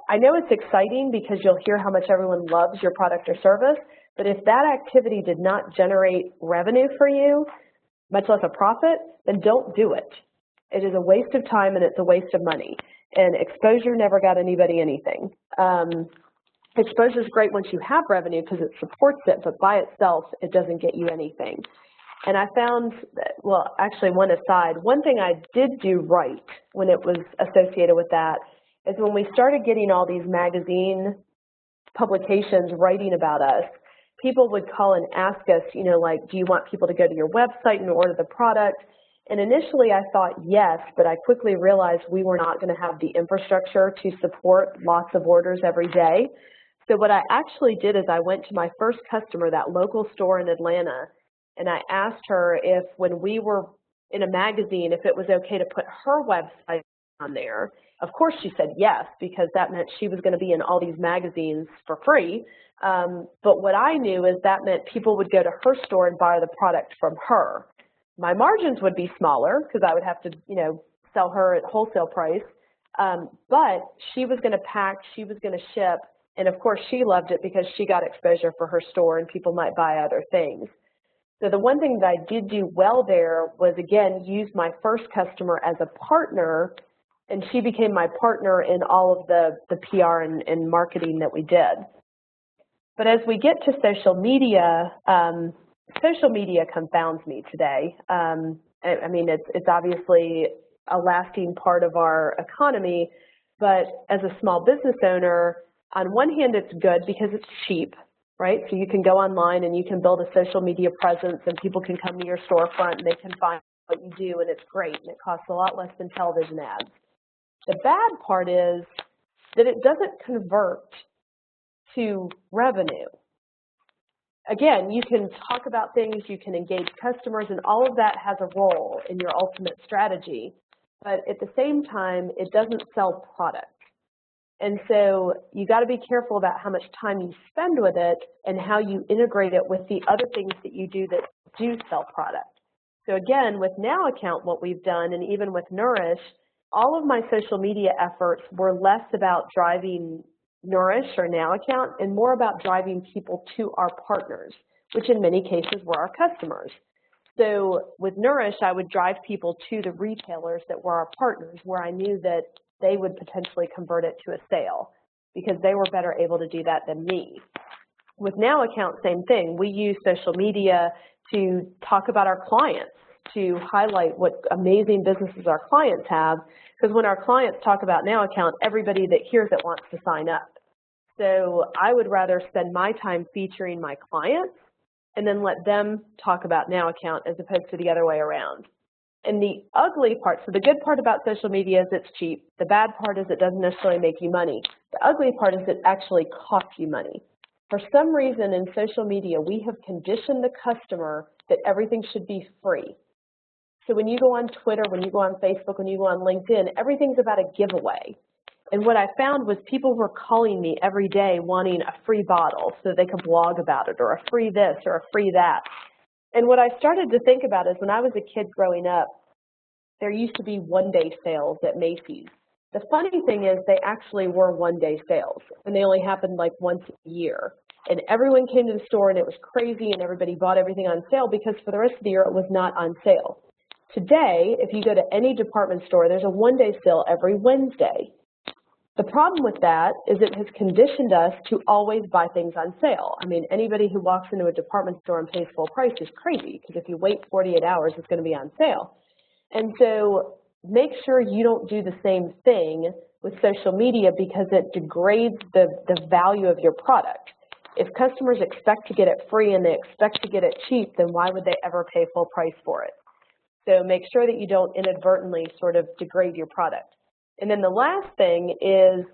I know it's exciting because you'll hear how much everyone loves your product or service, but if that activity did not generate revenue for you, much less a profit, then don't do it. It is a waste of time and it's a waste of money. And exposure never got anybody anything. Exposure is great once you have revenue because it supports it, but by itself, it doesn't get you anything. And I found that, well, actually, one aside, one thing I did do right when it was associated with that is when we started getting all these magazine publications writing about us, people would call and ask us, like, do you want people to go to your website and order the product? And initially I thought yes, but I quickly realized we were not going to have the infrastructure to support lots of orders every day. So what I actually did is I went to my first customer, that local store in Atlanta, and I asked her if when we were in a magazine, if it was okay to put her website on there. Of course she said yes, because that meant she was going to be in all these magazines for free. But what I knew is that meant people would go to her store and buy the product from her. My margins would be smaller because I would have to, sell her at wholesale price. But she was going to pack, she was going to ship, and of course she loved it because she got exposure for her store and people might buy other things. So the one thing that I did do well there was, again, use my first customer as a partner, and she became my partner in all of the PR and marketing that we did. But as we get to social media confounds me today. I mean, it's obviously a lasting part of our economy, but as a small business owner, on one hand, it's good because it's cheap, right? So you can go online and you can build a social media presence and people can come to your storefront and they can find what you do and it's great and it costs a lot less than television ads. The bad part is that it doesn't convert to revenue. Again, you can talk about things, you can engage customers, and all of that has a role in your ultimate strategy. But at the same time, it doesn't sell product. And so you got to be careful about how much time you spend with it and how you integrate it with the other things that you do that do sell product. So again, with Now Account, what we've done, and even with Nourish, all of my social media efforts were less about driving Nourish or Now Account and more about driving people to our partners, which in many cases were our customers. So with Nourish, I would drive people to the retailers that were our partners, where I knew that they would potentially convert it to a sale because they were better able to do that than me. With Now Account, same thing. We use social media to talk about our clients, to highlight what amazing businesses our clients have, because when our clients talk about Now Account, everybody that hears it wants to sign up. So I would rather spend my time featuring my clients and then let them talk about Now Account as opposed to the other way around. And the ugly part, so the good part about social media is it's cheap. The bad part is it doesn't necessarily make you money. The ugly part is it actually costs you money. For some reason in social media, we have conditioned the customer that everything should be free. So when you go on Twitter, when you go on Facebook, when you go on LinkedIn, everything's about a giveaway. And what I found was people were calling me every day wanting a free bottle so they could blog about it, or a free this, or a free that. And what I started to think about is when I was a kid growing up, there used to be one-day sales at Macy's. The funny thing is they actually were one-day sales, and they only happened like once a year. And everyone came to the store, and it was crazy, and everybody bought everything on sale because for the rest of the year it was not on sale. Today, if you go to any department store, there's a one-day sale every Wednesday. The problem with that is it has conditioned us to always buy things on sale. I mean, anybody who walks into a department store and pays full price is crazy, because if you wait 48 hours, it's going to be on sale. And so make sure you don't do the same thing with social media, because it degrades the value of your product. If customers expect to get it free and they expect to get it cheap, then why would they ever pay full price for it? So make sure that you don't inadvertently sort of degrade your product. And then the last thing is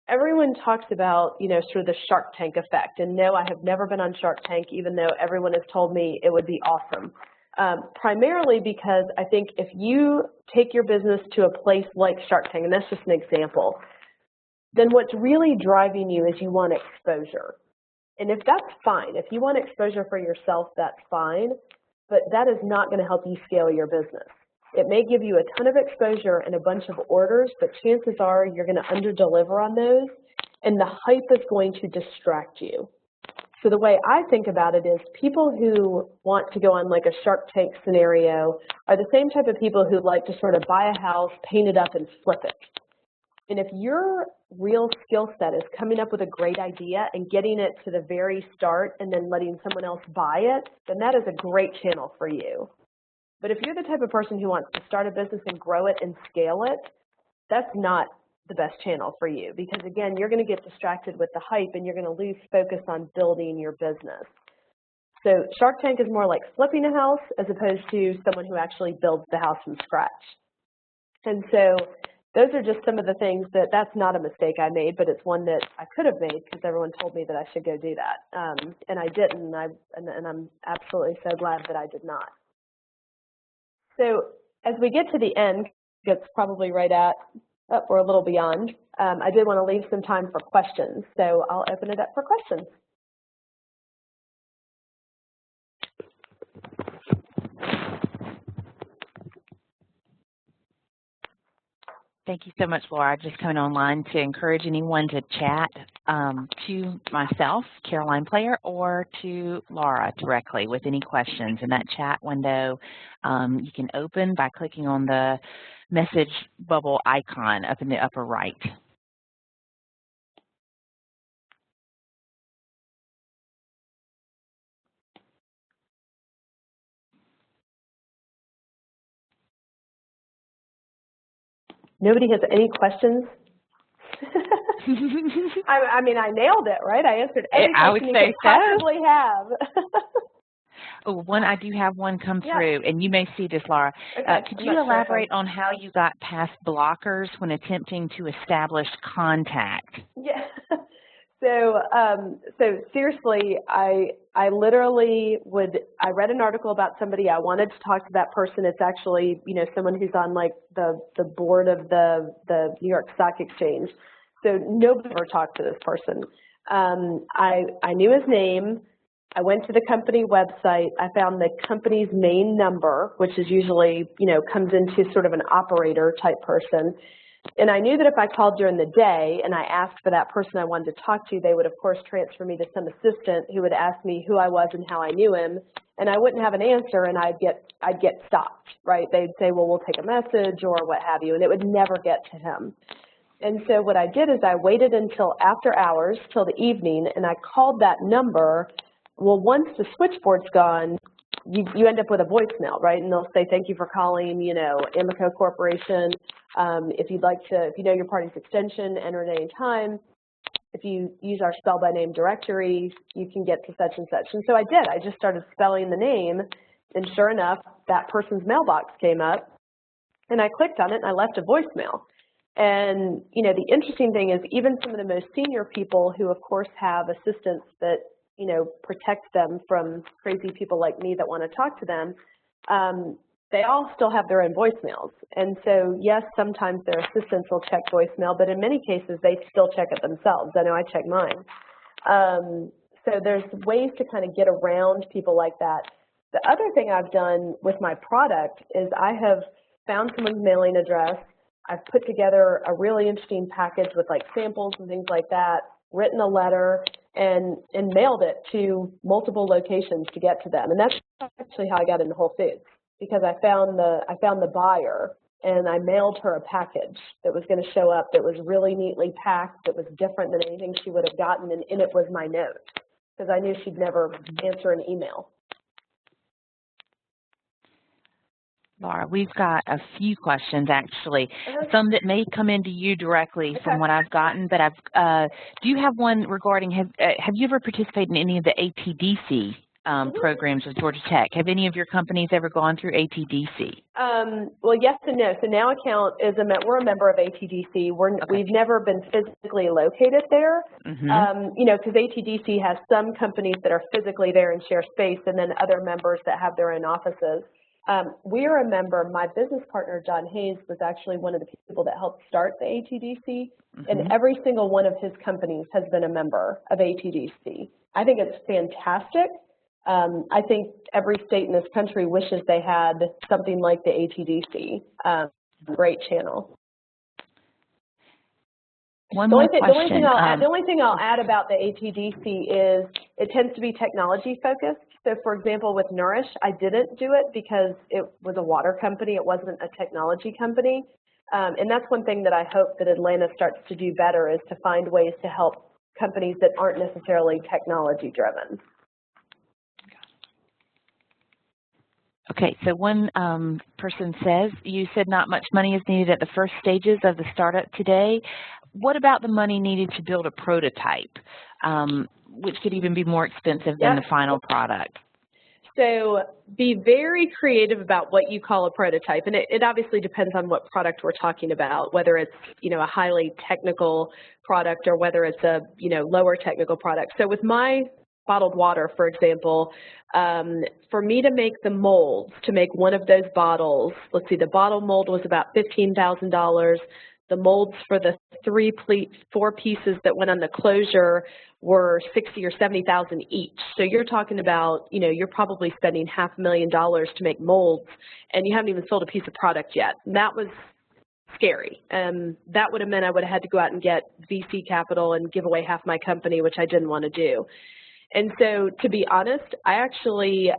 everyone talks about, you know, sort of the Shark Tank effect. And no, I have never been on Shark Tank, even though everyone has told me it would be awesome. Primarily because I think if you take your business to a place like Shark Tank, and that's just an example, then what's really driving you is you want exposure. And if that's fine, if you want exposure for yourself, that's fine, but that is not going to help you scale your business. It may give you a ton of exposure and a bunch of orders, but chances are you're going to under-deliver on those, and the hype is going to distract you. So the way I think about it is people who want to go on like a Shark Tank scenario are the same type of people who like to sort of buy a house, paint it up, and flip it. And if your real skill set is coming up with a great idea and getting it to the very start and then letting someone else buy it, then that is a great channel for you. But if you're the type of person who wants to start a business and grow it and scale it, that's not the best channel for you, because again, you're going to get distracted with the hype and you're going to lose focus on building your business. So Shark Tank is more like flipping a house as opposed to someone who actually builds the house from scratch. And so those are just some of the things that's not a mistake I made, but it's one that I could have made because everyone told me that I should go do that. And I didn't, and I'm absolutely so glad that I did not. So as we get to the end, it's probably right at, or a little beyond, I did want to leave some time for questions. So I'll open it up for questions. Thank you so much, Laura. Just coming online to encourage anyone to chat to myself, Caroline Player, or to Laura directly with any questions. In that chat window, you can open by clicking on the message bubble icon up in the upper right. Nobody has any questions? I mean, I nailed it, right? I answered every question you could possibly have. Oh, I do have one come through, and you may see this, Laura. Okay, could you elaborate on how you got past blockers when attempting to establish contact? Yeah. So seriously, I literally I read an article about somebody. I wanted to talk to that person. It's actually, you know, someone who's on like the board of the New York Stock Exchange. So nobody ever talked to this person. I knew his name. I went to the company website. I found the company's main number, which is usually, you know, comes into sort of an operator type person. And I knew that if I called during the day and I asked for that person I wanted to talk to, they would, of course, transfer me to some assistant who would ask me who I was and how I knew him. And I wouldn't have an answer, and I'd get stopped, right? They'd say, well, we'll take a message or what have you, and it would never get to him. And so what I did is I waited until after hours, till the evening, and I called that number. Well, once the switchboard's gone, you end up with a voicemail, right? And they'll say, thank you for calling, you know, Amico Corporation. If you'd like to, if you know your party's extension, enter it at any time. If you use our spell by name directory, you can get to such and such. And so I did. I just started spelling the name, And sure enough, that person's mailbox came up, and I clicked on it and I left a voicemail. And, you know, the interesting thing is even some of the most senior people who, of course, have assistants that, you know, protect them from crazy people like me that want to talk to them, they all still have their own voicemails. And so, yes, sometimes their assistants will check voicemail, but in many cases, they still check it themselves. I know I check mine. So there's ways to kind of get around people like that. The other thing I've done with my product is I have found someone's mailing address. I've put together a really interesting package with like samples and things like that, written a letter, and mailed it to multiple locations to get to them. And that's actually how I got into Whole Foods, because I found the buyer, and I mailed her a package that was going to show up that was really neatly packed, that was different than anything she would have gotten, and in it was my note, because I knew she'd never answer an email. Lara, we've got a few questions actually, some that may come into you directly from what I've gotten, but do you have one regarding, have you ever participated in any of the ATDC programs with Georgia Tech? Have any of your companies ever gone through ATDC? Well, yes and no. So Now Account is we're a member of ATDC. We've never been physically located there, you know, because ATDC has some companies that are physically there and share space, and then other members that have their own offices. We are a member. My business partner, John Hayes, was actually one of the people that helped start the ATDC, and every single one of his companies has been a member of ATDC. I think it's fantastic. I think every state in this country wishes they had something like the ATDC. Great channel. The only thing I'll add about the ATDC is it tends to be technology focused. So for example, with Nourish, I didn't do it because it was a water company. It wasn't a technology company. And that's one thing that I hope that Atlanta starts to do better, is to find ways to help companies that aren't necessarily technology driven. Okay, so one person says, you said not much money is needed at the first stages of the startup today. What about the money needed to build a prototype, which could even be more expensive than the final product? So be very creative about what you call a prototype, and it obviously depends on what product we're talking about, whether it's, you know, a highly technical product or whether it's a, you know, lower technical product. So with my bottled water, for example, for me to make the molds, to make one of those bottles, let's see, the bottle mold was about $15,000. The molds for the 4 pieces that went on the closure were $60,000 or $70,000 each. So you're talking about, you know, you're probably spending $500,000 to make molds, and you haven't even sold a piece of product yet. And that was scary. That would have meant I would have had to go out and get VC capital and give away half my company, which I didn't want to do. And so, to be honest, I actually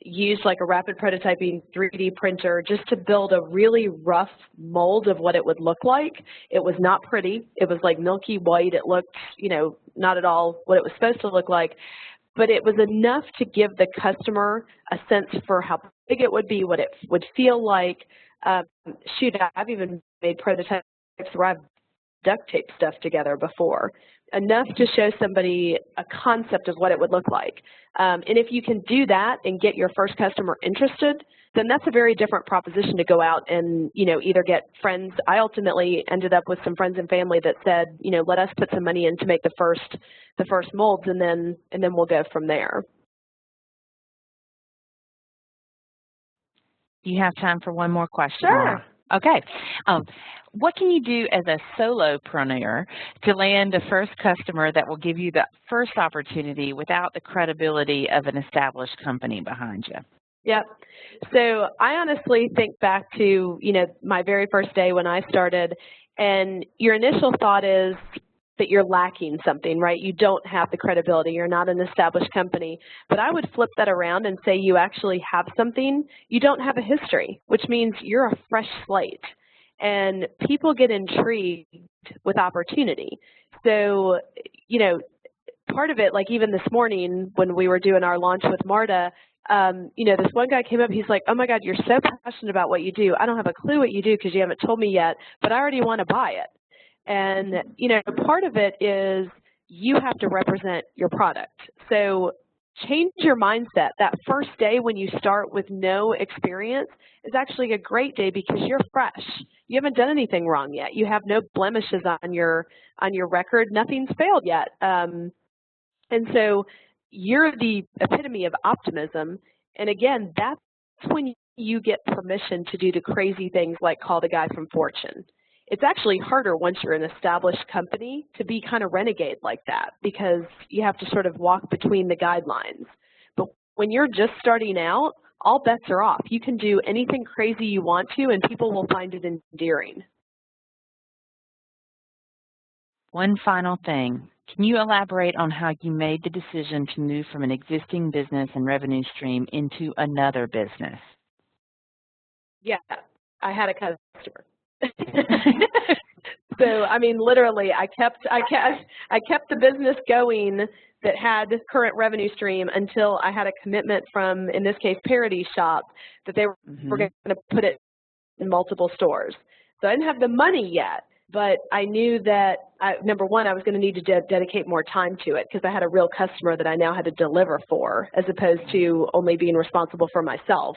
used like a rapid prototyping 3D printer just to build a really rough mold of what it would look like. It was not pretty. It was like milky white. It looked, you know, not at all what it was supposed to look like. But it was enough to give the customer a sense for how big it would be, what it would feel like. Shoot, I've even made prototypes where I've duct taped stuff together before. Enough to show somebody a concept of what it would look like. And if you can do that and get your first customer interested, then that's a very different proposition to go out and, you know, either get friends. I ultimately ended up with some friends and family that said, you know, let us put some money in to make the first molds, and then we'll go from there. Do you have time for one more question? Sure. Okay. What can you do as a solopreneur to land a first customer that will give you the first opportunity without the credibility of an established company behind you? Yep. So I honestly think back to, you know, my very first day when I started, and your initial thought is that you're lacking something, right? You don't have the credibility. You're not an established company. But I would flip that around and say you actually have something. You don't have a history, which means you're a fresh slate. And people get intrigued with opportunity. So, you know, part of it, like even this morning when we were doing our launch with Marta, you know, this one guy came up, he's like, oh my God, you're so passionate about what you do. I don't have a clue what you do because you haven't told me yet, but I already want to buy it. And, you know, part of it is you have to represent your product. So change your mindset. That first day when you start with no experience is actually a great day because you're fresh. You haven't done anything wrong yet. You have no blemishes on your record. Nothing's failed yet. And so you're the epitome of optimism. And again, that's when you get permission to do the crazy things like call the guy from Fortune. It's actually harder once you're an established company to be kind of renegade like that because you have to sort of walk between the guidelines. But when you're just starting out, all bets are off. You can do anything crazy you want to, and people will find it endearing. One final thing. Can you elaborate on how you made the decision to move from an existing business and revenue stream into another business? Yeah, I had a customer. So, I mean, literally, I kept the business going that had current revenue stream until I had a commitment from, in this case, Parity Shop, that they were going to put it in multiple stores. So I didn't have the money yet, but I knew that, number one, I was going to need to dedicate more time to it because I had a real customer that I now had to deliver for as opposed to only being responsible for myself.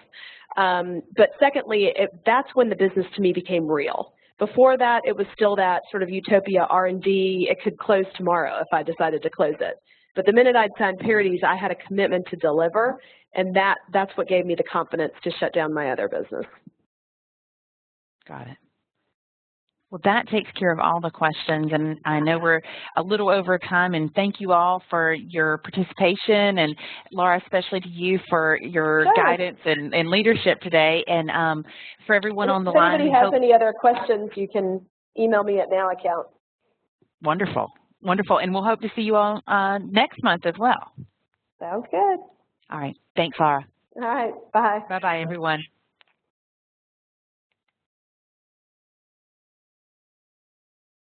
But secondly, that's when the business to me became real. Before that, it was still that sort of utopia R&D. It could close tomorrow if I decided to close it. But the minute I'd signed Parities, I had a commitment to deliver, and that's what gave me the confidence to shut down my other business. Got it. Well, that takes care of all the questions, and I know we're a little over time, and thank you all for your participation, and Lara, especially to you for your guidance and leadership today, and for everyone on the line. If anybody has any other questions, you can email me at Now Account. Wonderful, wonderful, and we'll hope to see you all next month as well. Sounds good. All right, thanks, Lara. All right, bye. Bye-bye, everyone.